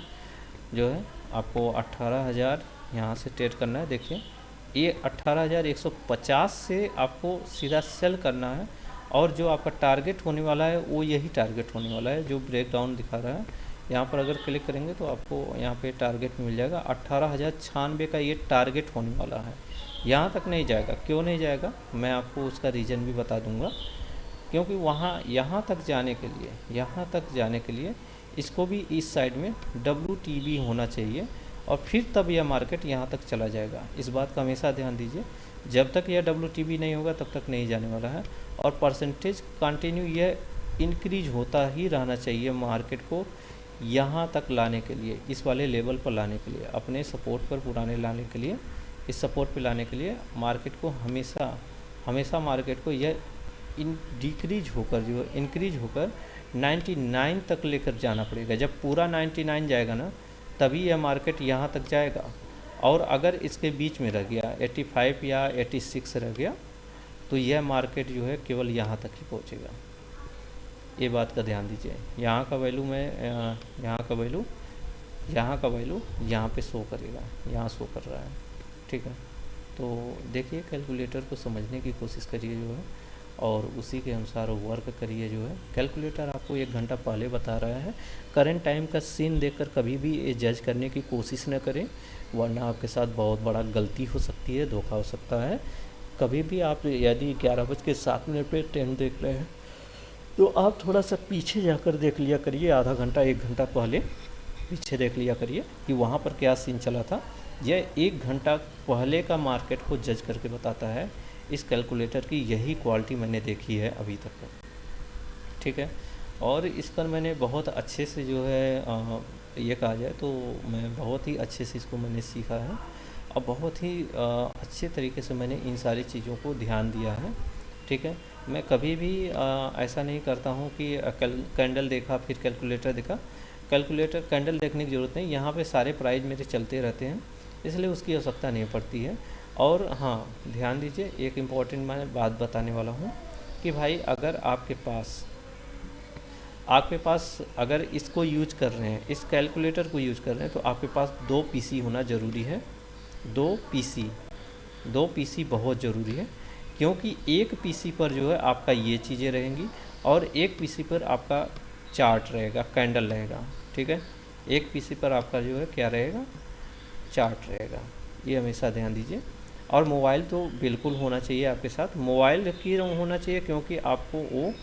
जो है आपको 18,000 यहाँ से ट्रेड करना है। देखिए ये 18,150 से आपको सीधा सेल करना है, और जो आपका टारगेट होने वाला है वो यही टारगेट होने वाला है जो ब्रेकडाउन दिखा रहा है। यहाँ पर अगर क्लिक करेंगे तो आपको यहाँ पे टारगेट मिल जाएगा 18,096 का, ये टारगेट होने वाला है। यहाँ तक नहीं जाएगा। क्यों नहीं जाएगा, मैं आपको उसका रीज़न भी बता दूंगा। क्योंकि वहाँ यहाँ तक जाने के लिए इसको भी इस साइड में WTB होना चाहिए, और फिर तब यह मार्केट यहाँ तक चला जाएगा। इस बात का हमेशा ध्यान दीजिए, जब तक यह WTB नहीं होगा तब तक नहीं जाने वाला है। और परसेंटेज कंटिन्यू यह इंक्रीज होता ही रहना चाहिए मार्केट को यहाँ तक लाने के लिए, इस वाले लेवल पर लाने के लिए, अपने सपोर्ट पर पुराने लाने के लिए, इस सपोर्ट पे लाने के लिए मार्केट को हमेशा मार्केट को यह डिक्रीज होकर जो इंक्रीज होकर 99 तक लेकर जाना पड़ेगा। जब पूरा 99 जाएगा ना, तभी यह मार्केट यहाँ तक जाएगा। और अगर इसके बीच में रह गया 85 या 86 रह गया, तो यह मार्केट जो है केवल यहाँ तक ही पहुँचेगा। ये बात का ध्यान दीजिए। यहाँ का वैल्यू यहाँ पे शो करेगा, यहाँ शो कर रहा है, ठीक है। तो देखिए, कैलकुलेटर को समझने की कोशिश करिए जो है, और उसी के अनुसार वर्क करिए जो है। कैलकुलेटर आपको 1 घंटा पहले बता रहा है। करंट टाइम का सीन देखकर कभी भी ये जज करने की कोशिश न करें, वरना आपके साथ बहुत बड़ा गलती हो सकती है, धोखा हो सकता है। कभी भी आप यदि 11:07 पे टाइम देख रहे हैं तो आप थोड़ा सा पीछे जाकर देख लिया करिए, आधा घंटा 1 घंटा पहले पीछे देख लिया करिए कि वहाँ पर क्या सीन चला था। यह 1 घंटा पहले का मार्केट को जज करके बताता है। इस कैलकुलेटर की यही क्वालिटी मैंने देखी है अभी तक, ठीक है। और इस पर मैंने बहुत अच्छे से जो है ये कहा जाए तो मैं बहुत ही अच्छे से इसको मैंने सीखा है, और बहुत ही अच्छे तरीके से मैंने इन सारी चीज़ों को ध्यान दिया है, ठीक है। मैं कभी भी ऐसा नहीं करता हूँ कि कैंडल देखा फिर कैलकुलेटर देखा। कैंडल देखने की ज़रूरत नहीं, यहाँ पे सारे प्राइस मेरे चलते रहते हैं, इसलिए उसकी आवश्यकता नहीं पड़ती है। और हाँ, ध्यान दीजिए, एक इम्पॉर्टेंट मैं बात बताने वाला हूँ कि भाई अगर आपके पास अगर इसको यूज कर रहे हैं, इस कैलकुलेटर को यूज कर रहे हैं, तो आपके पास 2 PC होना ज़रूरी है। 2 PC बहुत ज़रूरी है, क्योंकि एक PC पर जो है आपका ये चीज़ें रहेंगी, और एक PC पर आपका चार्ट रहेगा, कैंडल रहेगा, ठीक है। एक PC पर आपका जो है क्या रहेगा, चार्ट रहेगा। ये हमेशा ध्यान दीजिए। और मोबाइल तो बिल्कुल होना चाहिए आपके साथ, मोबाइल की होना चाहिए, क्योंकि आपको वो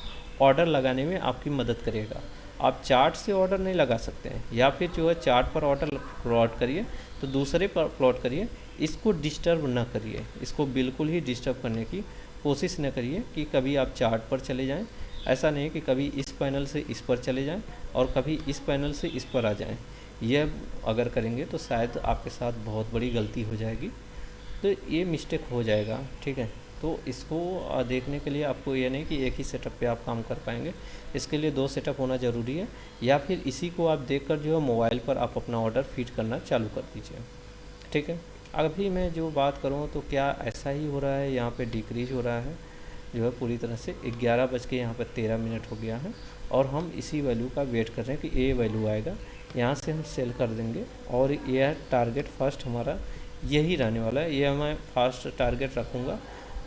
ऑर्डर लगाने में आपकी मदद करेगा। आप चार्ट से ऑर्डर नहीं लगा सकते हैं, या फिर जो है चार्ट पर ऑर्डर प्लॉट करिए तो दूसरे पर प्लॉट करिए, इसको डिस्टर्ब न करिए, इसको बिल्कुल ही डिस्टर्ब करने की कोशिश न करिए कि कभी आप चार्ट पर चले जाएं। ऐसा नहीं कि कभी इस पैनल से इस पर चले जाएं और कभी इस पैनल से इस पर आ जाएं। यह अगर करेंगे तो शायद आपके साथ बहुत बड़ी गलती हो जाएगी, तो ये मिस्टेक हो जाएगा, ठीक है। तो इसको देखने के लिए आपको ये नहीं कि एक ही सेटअप पे आप काम कर पाएंगे, इसके लिए 2 सेटअप होना ज़रूरी है, या फिर इसी को आप देखकर जो है मोबाइल पर आप अपना ऑर्डर फीड करना चालू कर दीजिए, ठीक है। अभी मैं जो बात करूँ तो क्या ऐसा ही हो रहा है, यहाँ पे डिक्रीज हो रहा है जो है पूरी तरह से। 11:13 हो गया है, और हम इसी वैल्यू का वेट कर रहे हैं कि ये वैल्यू आएगा, यहाँ से हम सेल कर देंगे। और यह टारगेट फर्स्ट हमारा यही रहने वाला है, ये मैं फर्स्ट टारगेट रखूँगा।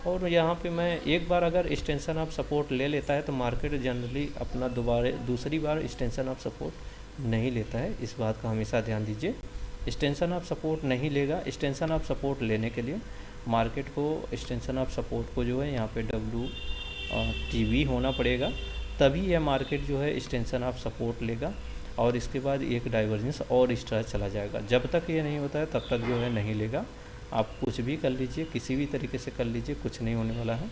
और यहाँ पे मैं एक बार अगर एक्सटेंशन ऑफ सपोर्ट ले लेता है तो मार्केट जनरली अपना दूसरी बार एक्सटेंशन ऑफ सपोर्ट नहीं लेता है, इस बात का हमेशा ध्यान दीजिए। एक्सटेंशन ऑफ सपोर्ट नहीं लेगा। एक्सटेंशन ऑफ सपोर्ट लेने के लिए मार्केट को एक्सटेंशन ऑफ सपोर्ट को जो है यहाँ पे WTB होना पड़ेगा, तभी यह मार्केट जो है एक्सटेंशन ऑफ सपोर्ट लेगा, और इसके बाद एक डाइवर्जेंस और इस तरह चला जाएगा। जब तक ये नहीं होता है तब तक जो है नहीं लेगा। आप कुछ भी कर लीजिए, किसी भी तरीके से कर लीजिए, कुछ नहीं होने वाला है।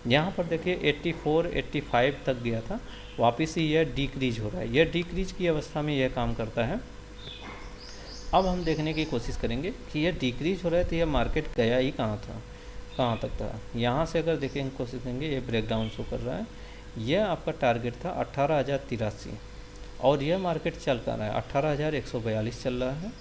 यहाँ पर देखिए 84 85 तक गया था, वापस ही यह डिक्रीज हो रहा है। यह डिक्रीज की अवस्था में यह काम करता है। अब हम देखने की कोशिश करेंगे कि यह डिक्रीज हो रहा है तो यह मार्केट गया ही कहाँ था, कहाँ तक था। यहाँ से अगर देखेंगे कोशिश करेंगे, ये ब्रेकडाउन शो कर रहा है। यह आपका टारगेट था 18,083 और यह मार्केट चल कर रहा है 18,142 चल रहा है।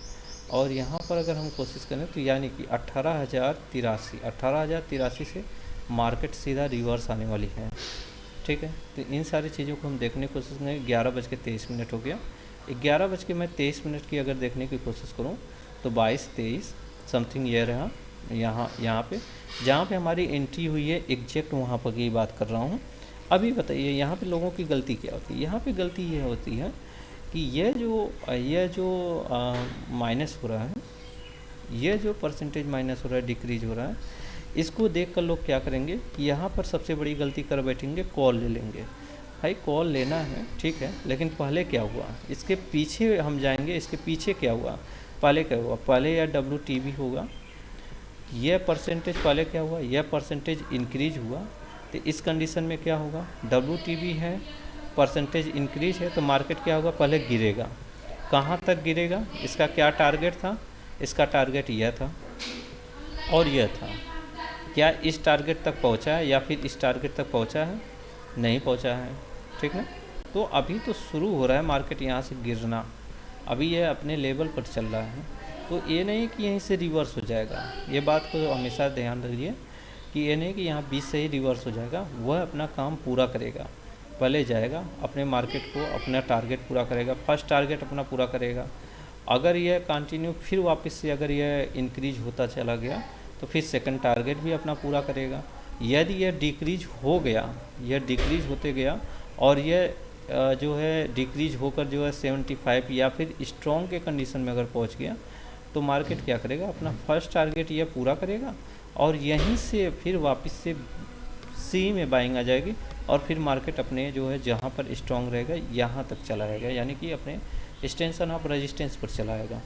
और यहाँ पर अगर हम कोशिश करें तो यानी कि 18,083 से मार्केट सीधा रिवर्स आने वाली है। ठीक है, तो इन सारी चीज़ों को हम देखने की कोशिश करें। 11:23 हो गया। 11:23 की अगर देखने की कोशिश करूँ तो 22-23 समथिंग ये रहा। यहाँ पे जहाँ पे हमारी एंट्री हुई है एग्जैक्ट वहाँ पर की बात कर रहा हूँ। अभी बताइए यहाँ पे लोगों की गलती क्या होती है। यहाँ पे गलती ये होती है कि यह जो माइनस हो रहा है, यह जो परसेंटेज माइनस हो रहा है, डिक्रीज हो रहा है, इसको देख कर लोग क्या करेंगे कि यहाँ पर सबसे बड़ी गलती कर बैठेंगे, कॉल ले लेंगे। भाई कॉल लेना है ठीक है, लेकिन पहले क्या हुआ इसके पीछे हम जाएंगे। इसके पीछे क्या हुआ, पहले क्या हुआ, पहले या WTB होगा, यह परसेंटेज पहले क्या हुआ, यह परसेंटेज इंक्रीज हुआ। तो इस कंडीशन में क्या होगा, WTB है, परसेंटेज इंक्रीज है, तो मार्केट क्या होगा, पहले गिरेगा। कहाँ तक गिरेगा, इसका क्या टारगेट था, इसका टारगेट यह था और यह था। क्या इस टारगेट तक पहुँचा है या फिर इस टारगेट तक पहुँचा है, नहीं पहुँचा है। ठीक है, तो अभी तो शुरू हो रहा है मार्केट यहाँ से गिरना, अभी यह अपने लेवल पर चल रहा है। तो ये नहीं कि यहीं से रिवर्स हो जाएगा, ये बात को हमेशा ध्यान रखिए कि ये नहीं कि यहाँ 20 से ही रिवर्स हो जाएगा। वह अपना काम पूरा करेगा, पहले जाएगा अपने मार्केट को, अपना टारगेट पूरा करेगा, फर्स्ट टारगेट अपना पूरा करेगा। अगर यह कंटिन्यू फिर वापस से अगर यह इंक्रीज होता चला गया तो फिर सेकंड टारगेट भी अपना पूरा करेगा। यदि यह डिक्रीज हो गया, यह डिक्रीज होते गया और यह जो है डिक्रीज होकर जो है 75 या फिर स्ट्रॉन्ग के कंडीशन में अगर पहुंच गया तो मार्केट क्या करेगा, अपना फर्स्ट टारगेट यह पूरा करेगा और यहीं से फिर वापस से सी में बाइंग आ जाएगी और फिर मार्केट अपने जो है जहाँ पर स्ट्रॉन्ग रहेगा यहाँ तक चला जाएगा, यानी कि अपने एक्सटेंशन ऑफ रेजिस्टेंस पर चलाएगा।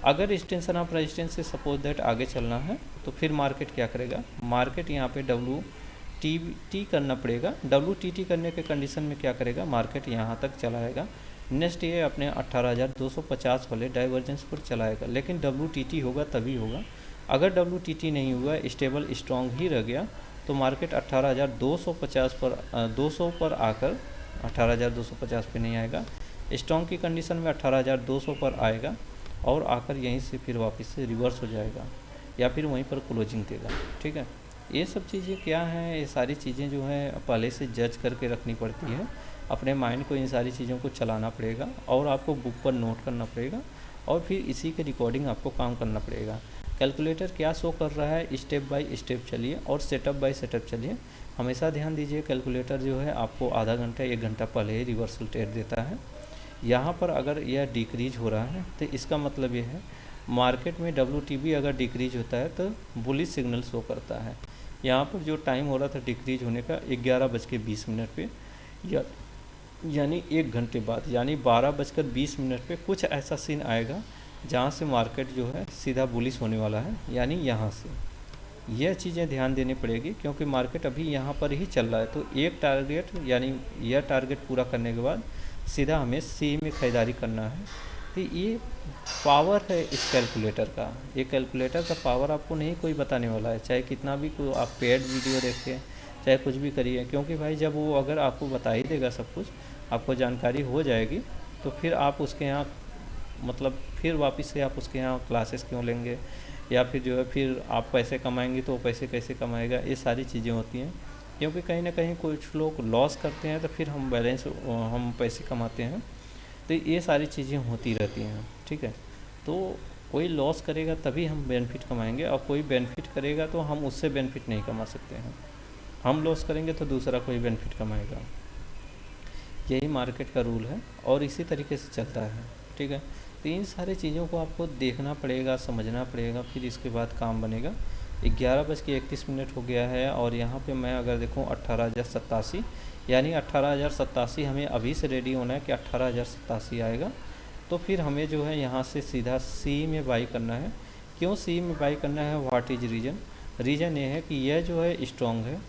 अगर एक्सटेंशन ऑफ रेजिस्टेंस से सपोज दैट आगे चलना है तो फिर मार्केट क्या करेगा, मार्केट यहाँ पे WTT करना पड़ेगा। WTT करने के कंडीशन में क्या करेगा, मार्केट यहाँ तक चलाएगा। नेक्स्ट ये अपने 18,250 वाले डाइवर्जेंस पर चलाएगा, लेकिन WTT होगा तभी होगा। अगर WTT नहीं हुआ, स्टेबल स्ट्रॉन्ग ही रह गया, तो मार्केट 18,250 पर 200 पर आकर 18,250 पे नहीं आएगा, स्ट्रॉन्ग की कंडीशन में 18,200 पर आएगा और आकर यहीं से फिर वापस से रिवर्स हो जाएगा या फिर वहीं पर क्लोजिंग देगा। ठीक है, ये सब चीज़ें क्या हैं, ये सारी चीज़ें जो हैं पहले से जज करके रखनी पड़ती है। अपने माइंड को इन सारी चीज़ों को चलाना पड़ेगा और आपको बुक पर नोट करना पड़ेगा और फिर इसी के रिकॉर्डिंग आपको काम करना पड़ेगा। कैलकुलेटर क्या शो कर रहा है, स्टेप बाय स्टेप चलिए और सेटअप बाय सेटअप चलिए। हमेशा ध्यान दीजिए, कैलकुलेटर जो है आपको आधा घंटा 1 घंटा पहले ही रिवर्सल ट्रेड देता है। यहाँ पर अगर यह डिक्रीज हो रहा है तो इसका मतलब ये है मार्केट में WTB अगर डिक्रीज होता है तो बुलिश सिग्नल शो करता है। यहाँ पर जो टाइम हो रहा था डिक्रीज होने का 11:20 पे यानी 1 घंटे बाद, यानी 12:20 पे कुछ ऐसा सीन आएगा जहाँ से मार्केट जो है सीधा बुलिश होने वाला है। यानी यहाँ से यह चीज़ें ध्यान देनी पड़ेगी क्योंकि मार्केट अभी यहाँ पर ही चल रहा है। तो एक टारगेट यानी यह टारगेट पूरा करने के बाद सीधा हमें सी में ख़रीदारी करना है। तो ये पावर है इस कैलकुलेटर का। ये कैलकुलेटर का पावर आपको नहीं कोई बताने वाला है, चाहे कितना भी आप पेड वीडियो देखें, चाहे कुछ भी करिए, क्योंकि भाई जब वो अगर आपको बता ही देगा सब कुछ, आपको जानकारी हो जाएगी, तो फिर आप उसके यहाँ मतलब फिर वापस से आप उसके यहाँ क्लासेस क्यों लेंगे, या फिर जो है फिर आप पैसे कमाएंगे तो वो पैसे कैसे कमाएगा, ये सारी चीज़ें होती हैं। क्योंकि कहीं ना कहीं कुछ लोग लॉस करते हैं तो फिर हम पैसे कमाते हैं, तो ये सारी चीज़ें होती रहती हैं। ठीक है, तो कोई लॉस करेगा तभी हम बेनिफिट कमाएंगे और कोई बेनिफिट करेगा तो हम उससे बेनिफिट नहीं कमा सकते हैं। हम लॉस करेंगे तो दूसरा कोई बेनिफिट कमाएगा। यही मार्केट का रूल है और इसी तरीके से चलता है। ठीक है, तो इन सारी चीज़ों को आपको देखना पड़ेगा, समझना पड़ेगा, फिर इसके बाद काम बनेगा। 11:31 हो गया है और यहाँ पे मैं अगर देखूँ 18,087, यानी 18,087 हमें अभी से रेडी होना है कि 18,087 आएगा, तो फिर हमें जो है यहाँ से सीधा सी में बाई करना है। क्यों सी में बाई करना है, व्हाट इज रीज़न? रीज़न ये है कि यह जो है स्ट्रॉन्ग है,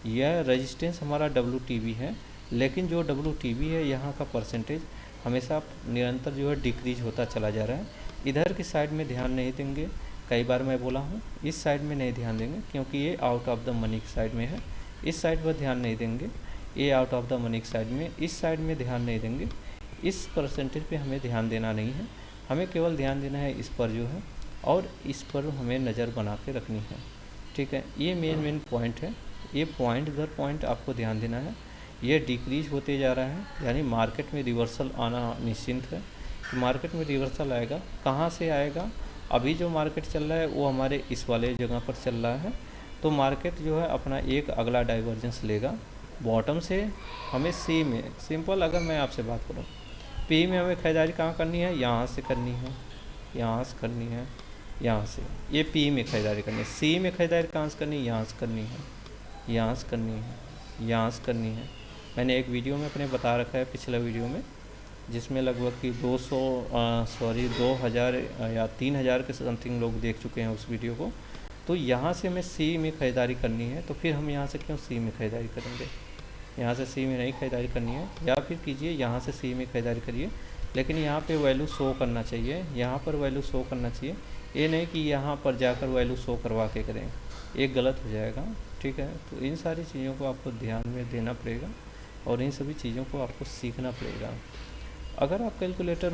यह रेजिस्टेंस हमारा WTB है, लेकिन जो WTB है यहाँ का परसेंटेज हमेशा निरंतर जो है डिक्रीज होता चला जा रहा है। इधर की साइड में ध्यान नहीं देंगे, कई बार मैं बोला हूँ, इस साइड में नहीं ध्यान देंगे क्योंकि ये आउट ऑफ द मनी की साइड में है, इस साइड पर ध्यान नहीं देंगे, ये आउट ऑफ द मनी की साइड में, इस साइड में ध्यान नहीं देंगे। इस परसेंटेज पे हमें ध्यान देना नहीं है, हमें केवल ध्यान देना है इस पर जो है, और इस पर हमें नज़र बना के रखनी है। ठीक है, ये मेन पॉइंट है, ये पॉइंट दर पॉइंट आपको ध्यान देना है। ये डिक्रीज होते जा रहा है, यानी मार्केट में रिवर्सल आना निश्चिंत है कि मार्केट में रिवर्सल आएगा। कहाँ से आएगा? अभी जो मार्केट चल रहा है वो हमारे इस वाले जगह पर चल रहा है, तो मार्केट जो है अपना एक अगला डाइवर्जेंस लेगा बॉटम से। हमें सी में सिंपल, अगर मैं आपसे बात करूँ, पी में हमें खरीदारी कहाँ करनी है? यहाँ से करनी है, यहाँ से करनी है, यहाँ से, ये पी में खरीदारी करनी है। सी में खरीदारी कहाँ से करनी है? यहाँ से करनी है, यहाँ से करनी है, यहाँ से करनी है। मैंने एक वीडियो में अपने बता रखा है, पिछला वीडियो में, जिसमें लगभग कि 2000 या 3000 के समथिंग लोग देख चुके हैं उस वीडियो को। तो यहाँ से हमें सी में ख़रीदारी करनी है, तो फिर हम यहाँ से क्यों सी में ख़रीदारी करेंगे? यहाँ से सी में नहीं ख़रीदारी करनी है, या फिर कीजिए यहाँ से सी में ख़रीदारी करिए, लेकिन यहाँ पे वैल्यू शो करना चाहिए, यहाँ पर वैल्यू शो करना चाहिए। ये नहीं कि यहाँ पर जाकर वैल्यू शो करवा के करें, ये गलत हो जाएगा। ठीक है, तो इन सारी चीज़ों को आपको ध्यान में देना पड़ेगा और इन सभी चीज़ों को आपको सीखना पड़ेगा। अगर आप कैलकुलेटर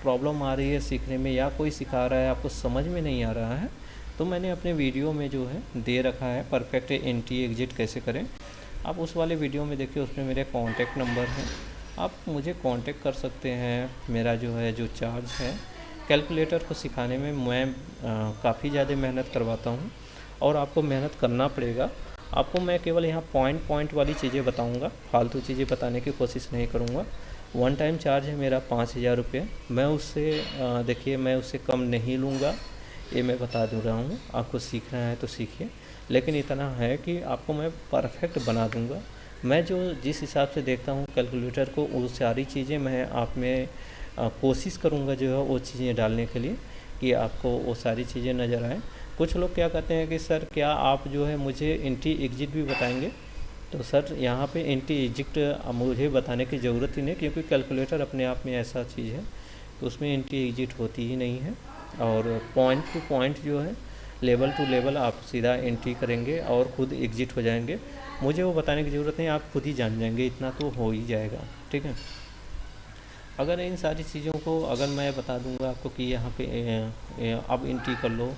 प्रॉब्लम आ रही है सीखने में, या कोई सिखा रहा है आपको समझ में नहीं आ रहा है, तो मैंने अपने वीडियो में जो है दे रखा है परफेक्ट एंट्री एग्जिट कैसे करें। आप उस वाले वीडियो में देखिए, उसमें मेरे कॉन्टैक्ट नंबर हैं, आप मुझे कांटेक्ट कर सकते हैं। मेरा जो है जो चार्ज है कैलकुलेटर को सिखाने में, मैं काफ़ी ज़्यादा मेहनत करवाता हूँ और आपको मेहनत करना पड़ेगा। आपको मैं केवल यहाँ पॉइंट वाली चीज़ें बताऊँगा, फालतू चीज़ें बताने की कोशिश नहीं करूँगा। वन टाइम चार्ज है मेरा 5000 रुपये, मैं उससे देखिए मैं उससे कम नहीं लूँगा, ये मैं बता दे रहा हूँ। आपको सीखना है तो सीखिए, लेकिन इतना है कि आपको मैं परफेक्ट बना दूँगा। मैं जो जिस हिसाब से देखता हूँ कैलकुलेटर को, वो सारी चीज़ें मैं आप में कोशिश करूँगा जो है वो चीज़ें डालने के लिए, कि आपको वो सारी चीज़ें नज़र आएँ। कुछ लोग क्या कहते हैं कि सर क्या आप जो है मुझे एंट्री एग्जिट भी बताएंगे? तो सर यहाँ पे एंट्री एग्जिट मुझे बताने की ज़रूरत ही नहीं, क्योंकि कैलकुलेटर अपने आप में ऐसा चीज़ है तो उसमें एंट्री एग्जिट होती ही नहीं है। और पॉइंट टू पॉइंट जो है, लेवल टू लेवल आप सीधा एंट्री करेंगे और खुद एग्जिट हो जाएंगे। मुझे वो बताने की ज़रूरत नहीं, आप खुद ही जान जाएंगे, इतना तो हो ही जाएगा। ठीक है, अगर इन सारी चीज़ों को अगर मैं बता दूंगा आपको कि यहाँ पे अब एंट्री कर लो,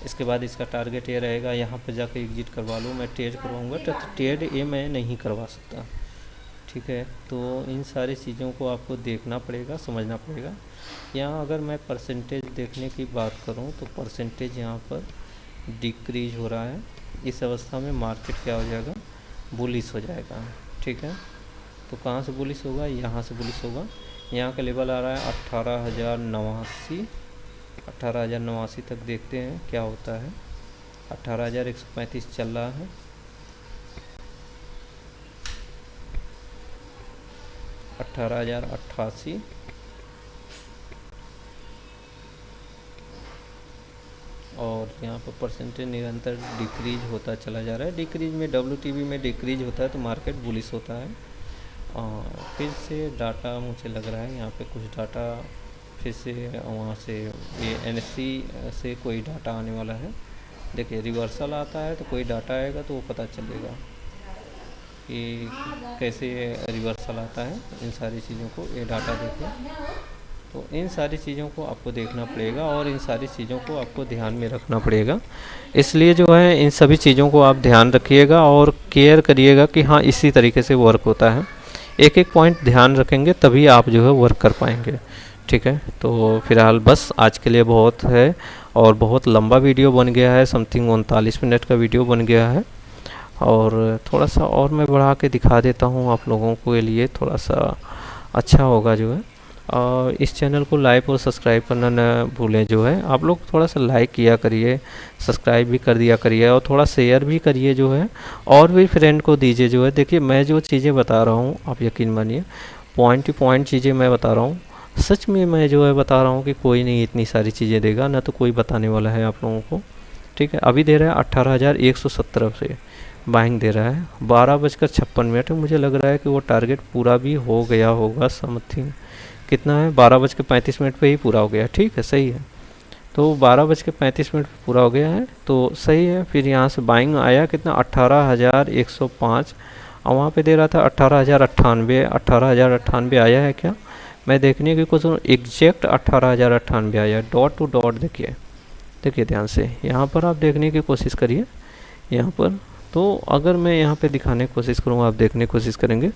इसके बाद इसका टारगेट ये रहेगा, यहाँ पर जाकर एग्जिट करवा लो, मैं ट्रेड करवाऊँगा, तो ट्रेड ये मैं नहीं करवा सकता। ठीक है, तो इन सारी चीज़ों को आपको देखना पड़ेगा, समझना पड़ेगा। यहाँ अगर मैं परसेंटेज देखने की बात करूँ तो परसेंटेज यहाँ पर डिक्रीज हो रहा है। इस अवस्था में मार्केट क्या हो जाएगा? बुलिश हो जाएगा। ठीक है, तो कहाँ से बुलिश होगा? यहाँ से बुलिश होगा। यहाँ का लेवल आ रहा है 18,089, 18,089 तक देखते हैं क्या होता है। 18,135 चल रहा है, 18,088, और यहाँ पर परसेंटेज निरंतर डिक्रीज होता चला जा रहा है। डिक्रीज में WTB में डिक्रीज होता है तो मार्केट बुलिश होता है। फिर से डाटा मुझे लग रहा है यहाँ पे कुछ डाटा फिर से वहाँ से ये NSE से कोई डाटा आने वाला है। देखिए रिवर्सल आता है तो कोई डाटा आएगा तो वो पता चलेगा कि कैसे रिवर्सल आता है। इन सारी चीज़ों को ये डाटा देखिए, तो इन सारी चीज़ों को आपको देखना पड़ेगा और इन सारी चीज़ों को आपको ध्यान में रखना पड़ेगा। इसलिए जो है इन सभी चीज़ों को आप ध्यान रखिएगा और केयर करिएगा कि हाँ इसी तरीके से वर्क होता है। एक एक पॉइंट ध्यान रखेंगे तभी आप जो है वर्क कर पाएंगे। ठीक है, तो फिलहाल बस आज के लिए बहुत है और बहुत लंबा वीडियो बन गया है, समथिंग 39 मिनट का वीडियो बन गया है। और थोड़ा सा और मैं बढ़ा के दिखा देता हूँ आप लोगों के लिए, थोड़ा सा अच्छा होगा जो है। और इस चैनल को लाइक और सब्सक्राइब करना न भूलें। जो है आप लोग थोड़ा सा लाइक किया करिए, सब्सक्राइब भी कर दिया करिए और थोड़ा शेयर भी करिए जो है, और भी फ्रेंड को दीजिए। जो है देखिए मैं जो चीज़ें बता रहा हूँ आप यकीन मानिए, पॉइंट टू पॉइंट चीज़ें मैं बता रहा हूँ, सच में मैं जो है बता रहा हूँ कि कोई नहीं इतनी सारी चीज़ें देगा, ना तो कोई बताने वाला है आप लोगों को। ठीक है, अभी दे रहा है 18,117 से बाइंग दे रहा है, 12:56 मुझे लग रहा है कि वो टारगेट पूरा भी हो गया होगा समथिंग। कितना है, 12:35 पे ही पूरा हो गया। ठीक है, सही है। तो 12:35 पे पूरा हो गया है तो सही है। फिर यहाँ से बाइंग आया कितना, 18,105, और वहाँ पे दे रहा था 18,098। 18,098 आया है क्या, मैं देखने की कोशिश, एग्जैक्ट 18,098 आया, डॉट टू डॉट। देखिए देखिए ध्यान से, यहाँ पर आप देखने की कोशिश करिए यहाँ पर। तो अगर मैं यहाँ पे दिखाने की कोशिश करूँगा, आप देखने की कोशिश करेंगे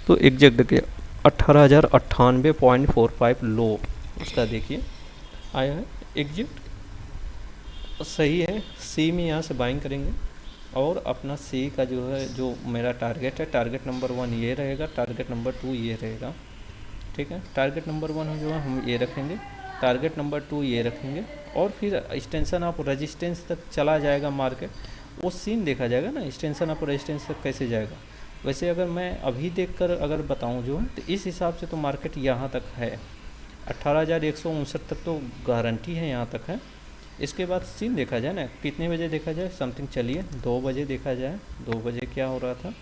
तो एग्जैक्ट देखिए 18,098.45 लो उसका देखिए आया है एग्जैक्ट। सही है, सी में यहाँ से बाइंग करेंगे और अपना सी का जो है, जो मेरा टारगेट है, टारगेट नंबर 1 ये रहेगा, टारगेट नंबर 2 ये रहेगा। ठीक है, टारगेट नंबर 1 जो है हम ये रखेंगे, टारगेट नंबर 2 ये रखेंगे, और फिर एक्सटेंशन ऑफ रेजिस्टेंस तक चला जाएगा मार्केट, वो सीन देखा जाएगा ना, एक्सटेंशन ऑफ रेजिस्टेंस तक कैसे जाएगा। वैसे अगर मैं अभी देखकर अगर बताऊं जो है, तो इस हिसाब से तो मार्केट यहाँ तक है, 18,159 तक तो गारंटी है, यहाँ तक है। इसके बाद सीन देखा जाए ना, कितने बजे देखा जाए समथिंग, चलिए 2 बजे देखा जाए। 2 बजे क्या हो रहा था,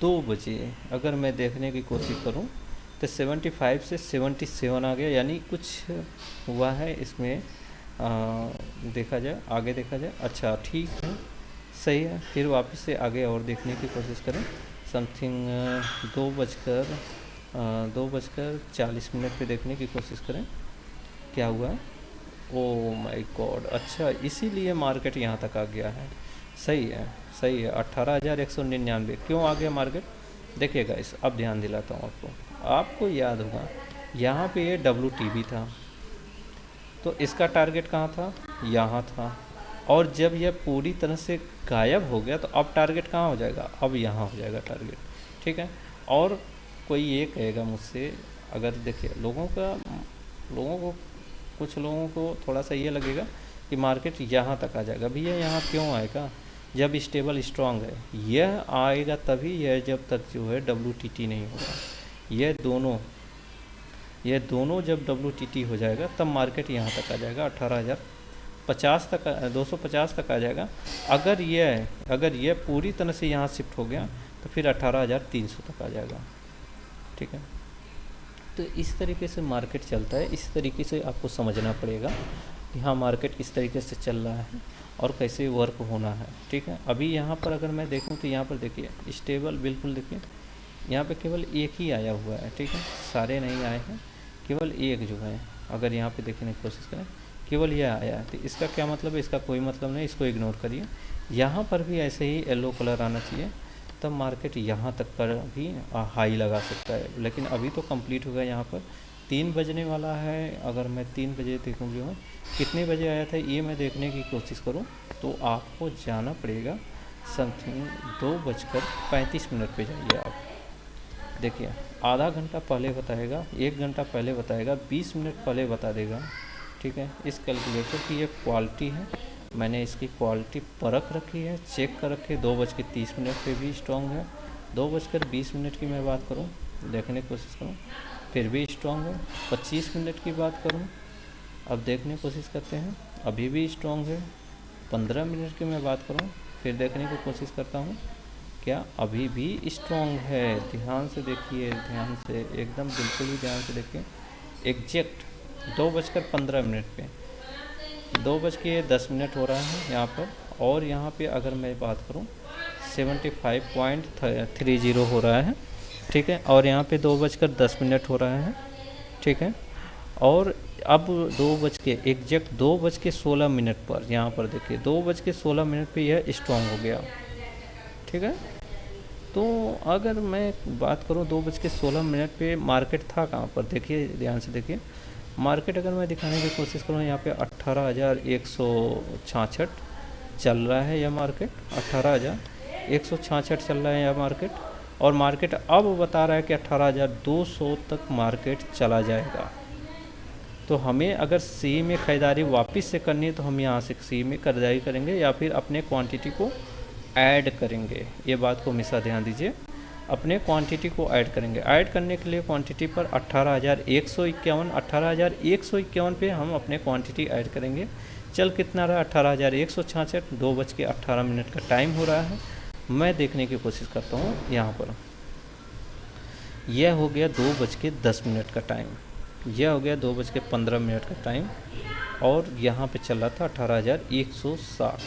2 बजे अगर मैं देखने की कोशिश करूं तो 75 से 77 आ गया, यानी कुछ हुआ है इसमें। देखा जाए, आगे देखा जाए, अच्छा ठीक है, सही है। फिर वापस से आगे और देखने की कोशिश करें, समथिंग 2:40 पे देखने की कोशिश करें क्या हुआ है। ओ माय गॉड, अच्छा इसीलिए मार्केट यहाँ तक आ गया है। सही है, सही है, 18,199 क्यों आ गया मार्केट। देखिएगा इस, अब ध्यान दिलाता हूँ आपको, आपको याद होगा यहाँ पे ये WTB था, तो इसका टारगेट कहाँ था, यहाँ था। और जब यह पूरी तरह से गायब हो गया तो अब टारगेट कहाँ हो जाएगा, अब यहाँ हो जाएगा टारगेट। ठीक है, और कोई ये कहेगा मुझसे, अगर देखिए लोगों को कुछ लोगों को थोड़ा सा ये लगेगा कि मार्केट यहाँ तक आ जाएगा। भैया यहाँ क्यों आएगा, जब स्टेबल स्ट्रांग है, यह आएगा तभी, यह जब तक जो है WTT नहीं होगा। यह दोनों जब WTT हो जाएगा तब मार्केट यहाँ तक आ जाएगा, 18,050 तक, 250 तक आ जाएगा। अगर यह पूरी तरह से यहाँ शिफ्ट हो गया तो फिर 18,300 तक आ जाएगा। ठीक है, तो इस तरीके से मार्केट चलता है, इस तरीके से आपको समझना पड़ेगा कि हाँ मार्केट किस तरीके से चल रहा है और कैसे वर्क होना है। ठीक है, अभी यहाँ पर अगर मैं देखूँ तो यहाँ पर देखिए स्टेबल, बिल्कुल देखिए यहाँ पे केवल एक ही आया हुआ है। ठीक है, सारे नहीं आए हैं, केवल एक जो है, अगर यहाँ पे देखने की कोशिश करें केवल यह आया है, तो इसका क्या मतलब है, इसका कोई मतलब नहीं, इसको इग्नोर करिए। यहाँ पर भी ऐसे ही येलो कलर आना चाहिए, तब मार्केट यहाँ तक पर भी हाई लगा सकता है। लेकिन अभी तो कंप्लीट हो गया, यहाँ पर 3 बजने वाला है। अगर मैं 3 बजे देखूँ जो है, कितने बजे आया था ये मैं देखने की कोशिश करूँ तो आपको जाना पड़ेगा समथिंग 2:35 पे जाइए आप। देखिए आधा घंटा पहले बताएगा, 1 घंटा पहले बताएगा, 20 मिनट पहले बता देगा। ठीक है, इस कैलकुलेटर की ये क्वालिटी है, मैंने इसकी क्वालिटी परख रखी है, चेक कर रखी है। 2:30 पे भी स्ट्रॉन्ग है, 2:20 की मैं बात करूं, देखने की कोशिश करूं, फिर भी स्ट्रॉन्ग है। 25 मिनट की बात करूं, अब देखने की कोशिश करते हैं, अभी भी स्ट्रॉन्ग है। 15 मिनट की मैं बात करूं, फिर देखने की कोशिश करता हूं, क्या अभी भी स्ट्रॉन्ग है। ध्यान से देखिए, ध्यान से, एकदम बिल्कुल ही ध्यान से देखिए, एग्जैक्ट 2:15 पे 2:10 हो रहा है यहाँ पर। और यहाँ पे अगर मैं बात करूँ 75.30 हो रहा है। ठीक है, और यहाँ पे 2:10 हो रहा है। ठीक है, और अब एग्जैक्ट 2:16 पर यहाँ पर देखिए 2:16 पे यह स्ट्रॉन्ग हो गया। ठीक है, तो अगर मैं बात करूँ 2:16 पे मार्केट था कहाँ पर, देखिए ध्यान से देखिए, मार्केट अगर मैं दिखाने की कोशिश करूँ यहाँ पे 18,166 चल रहा है यह मार्केट, 18,166 चल रहा है यह मार्केट। और मार्केट अब बता रहा है कि 18,200 तक मार्केट चला जाएगा। तो हमें अगर सी में ख़रीदारी वापस से करनी है तो हम यहाँ से सी में खरीदारी करेंगे या फिर अपने क्वांटिटी को ऐड करेंगे। ये बात को हमेशा ध्यान दीजिए, अपने क्वांटिटी को ऐड करेंगे। ऐड करने के लिए क्वांटिटी पर 18,151 पे हम अपने क्वांटिटी ऐड करेंगे। चल कितना रहा 18,166, 2:18 का टाइम हो रहा है। मैं देखने की कोशिश करता हूँ यहाँ पर। यह हो गया 2:10 का टाइम, यह हो गया 2:15 का टाइम, और यहाँ पे चल रहा था 18,160।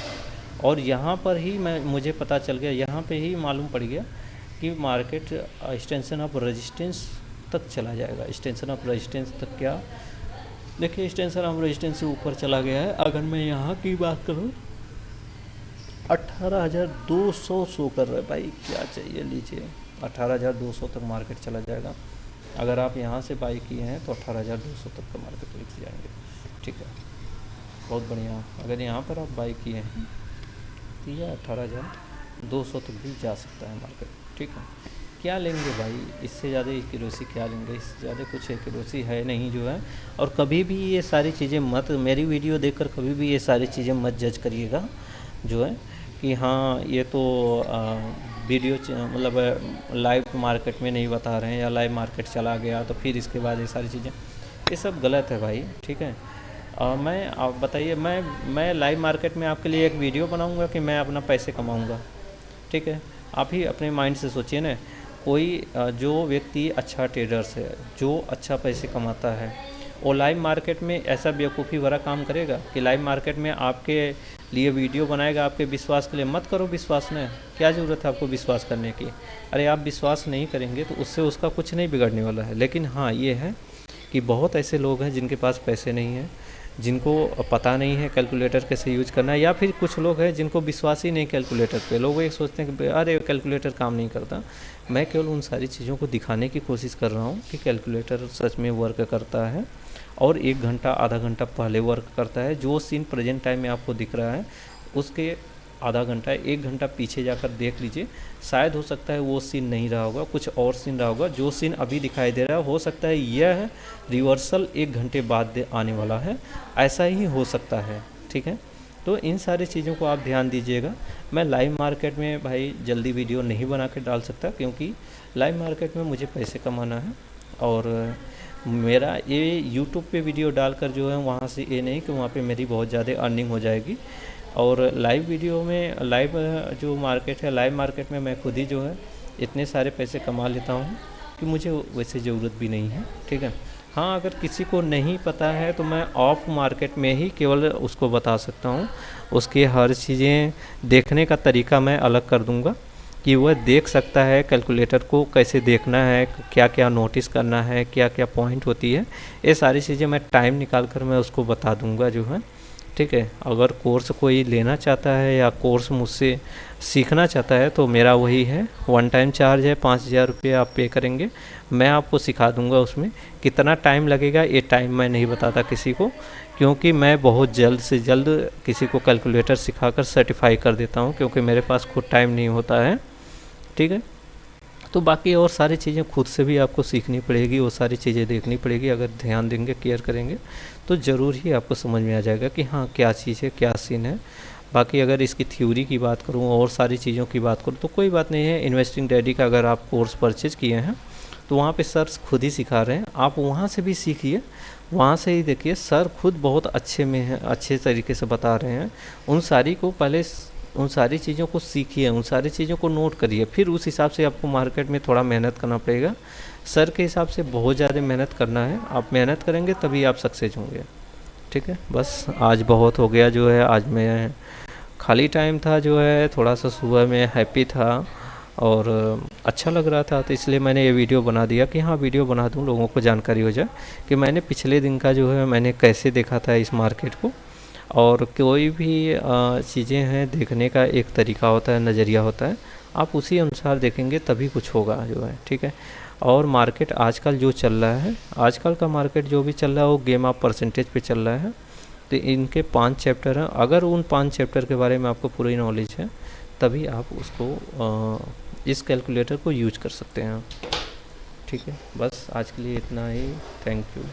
और यहाँ पर ही मुझे पता चल गया, यहाँ पे ही मालूम पड़ गया कि मार्केट एक्सटेंशन ऑफ रेजिस्टेंस तक चला जाएगा। एक्सटेंशन ऑफ रेजिस्टेंस तक क्या, देखिए एक्सटेंशन ऑफ रेजिस्टेंस से ऊपर चला गया है। अगर मैं यहाँ की बात करूँ 18,200 शो कर रहा है भाई, क्या चाहिए लीजिए। 18,200 तक मार्केट चला जाएगा। अगर आप यहाँ से बाई किए हैं तो 18,200 तक का मार्केट लिख जाएंगे, ठीक है, बहुत बढ़िया। अगर यहाँ पर आप बाई किए हैं तो यह 18,200 तक भी जा सकता है मार्केट, ठीक है। क्या लेंगे भाई, इससे ज़्यादा एक्यूरेसी क्या लेंगे, इससे ज़्यादा कुछ एक्यूरेसी है नहीं जो है। और कभी भी ये सारी चीज़ें मत, मेरी वीडियो देखकर कभी भी ये सारी चीज़ें मत जज करिएगा जो है कि हाँ ये तो वीडियो मतलब लाइव मार्केट में नहीं बता रहे हैं, या लाइव मार्केट चला गया तो फिर इसके बाद ये सारी चीज़ें, ये सब गलत है भाई, ठीक है। आप बताइए, मैं लाइव मार्केट में आपके लिए एक वीडियो बनाऊंगा कि मैं अपना पैसे कमाऊंगा, ठीक है। आप ही अपने माइंड से सोचिए ना, कोई जो व्यक्ति अच्छा ट्रेडर्स है, जो अच्छा पैसे कमाता है, वो लाइव मार्केट में ऐसा बेवकूफ़ी भरा काम करेगा कि लाइव मार्केट में आपके लिए वीडियो बनाएगा आपके विश्वास के लिए। मत करो विश्वास ने, क्या ज़रूरत है आपको विश्वास करने की। अरे आप विश्वास नहीं करेंगे तो उससे उसका कुछ नहीं बिगड़ने वाला है। लेकिन हाँ ये है कि बहुत ऐसे लोग हैं जिनके पास पैसे नहीं हैं, जिनको पता नहीं है कैलकुलेटर कैसे यूज करना है, या फिर कुछ लोग हैं जिनको विश्वास ही नहीं कैलकुलेटर पे। लोग ये सोचते हैं कि अरे कैलकुलेटर काम नहीं करता। मैं केवल उन सारी चीज़ों को दिखाने की कोशिश कर रहा हूँ कि कैलकुलेटर सच में वर्क करता है, और 1 घंटा आधा घंटा पहले वर्क करता है। जो सीन प्रेजेंट टाइम में आपको दिख रहा है उसके आधा घंटा 1 घंटा पीछे जाकर देख लीजिए, शायद हो सकता है वो सीन नहीं रहा होगा, कुछ और सीन रहा होगा। जो सीन अभी दिखाई दे रहा है हो सकता है यह रिवर्सल 1 घंटे बाद आने वाला है, ऐसा ही हो सकता है, ठीक है। तो इन सारी चीज़ों को आप ध्यान दीजिएगा। मैं लाइव मार्केट में भाई जल्दी वीडियो नहीं बना के डाल सकता, क्योंकि लाइव मार्केट में मुझे पैसे कमाना है, और मेरा ये यूट्यूब पे वीडियो डालकर जो है वहाँ से ये नहीं कि वहाँ पे मेरी बहुत ज़्यादा अर्निंग हो जाएगी। और लाइव वीडियो में, लाइव जो मार्केट है, लाइव मार्केट में मैं खुद ही जो है इतने सारे पैसे कमा लेता हूँ कि मुझे वैसे ज़रूरत भी नहीं है, ठीक है। हाँ अगर किसी को नहीं पता है तो मैं ऑफ मार्केट में ही केवल उसको बता सकता हूँ। उसकी हर चीज़ें देखने का तरीका मैं अलग कर दूँगा कि वह देख सकता है कैलकुलेटर को कैसे देखना है, क्या क्या नोटिस करना है, क्या क्या पॉइंट होती है, ये सारी चीज़ें मैं टाइम निकाल कर मैं उसको बता दूंगा जो है, ठीक है। अगर कोर्स कोई लेना चाहता है या कोर्स मुझसे सीखना चाहता है तो मेरा वही है, 1 टाइम चार्ज है, 5,000 रुपये आप पे करेंगे, मैं आपको सिखा दूंगा। उसमें कितना टाइम लगेगा ये टाइम मैं नहीं बताता किसी को, क्योंकि मैं बहुत जल्द से जल्द किसी को कैलकुलेटर सिखाकर सर्टिफाई कर देता हूँ, क्योंकि मेरे पास खुद टाइम नहीं होता है, ठीक है। तो बाकी और सारी चीज़ें खुद से भी आपको सीखनी पड़ेगी, वो सारी चीज़ें देखनी पड़ेगी। अगर ध्यान देंगे, केयर करेंगे तो ज़रूर ही आपको समझ में आ जाएगा कि हाँ क्या चीज़ है, क्या सीन है। बाकी अगर इसकी थ्योरी की बात करूँ और सारी चीज़ों की बात करूँ तो कोई बात नहीं है। इन्वेस्टिंग डैडी का अगर आप कोर्स परचेज किए हैं तो वहाँ पे सर खुद ही सिखा रहे हैं, आप वहाँ से भी सीखिए, वहाँ से ही देखिए, सर खुद बहुत अच्छे में है, अच्छे तरीके से बता रहे हैं। उन सारी चीज़ों को सीखिए, उन सारी चीज़ों को नोट करिए, फिर उस हिसाब से आपको मार्केट में थोड़ा मेहनत करना पड़ेगा। सर के हिसाब से बहुत ज़्यादा मेहनत करना है, आप मेहनत करेंगे तभी आप सक्सेस होंगे, ठीक है। बस आज बहुत हो गया जो है, आज मैं खाली टाइम था जो है, थोड़ा सा सुबह में हैप्पी था और अच्छा लग रहा था, तो इसलिए मैंने ये वीडियो बना दिया कि हाँ वीडियो बना दूँ, लोगों को जानकारी हो जाए कि मैंने पिछले दिन का जो है मैंने कैसे देखा था इस मार्केट को। और कोई भी चीज़ें हैं देखने का एक तरीका होता है, नज़रिया होता है, आप उसी अनुसार देखेंगे तभी कुछ होगा जो है, ठीक है। और मार्केट आजकल जो चल रहा है, आजकल का मार्केट जो भी चल रहा है वो गेम ऑफ परसेंटेज पे चल रहा है। तो इनके 5 चैप्टर हैं, अगर उन 5 चैप्टर के बारे में आपको पूरी नॉलेज है तभी आप उसको इस कैलकुलेटर को यूज कर सकते हैं, ठीक है। बस आज के लिए इतना ही, थैंक यू।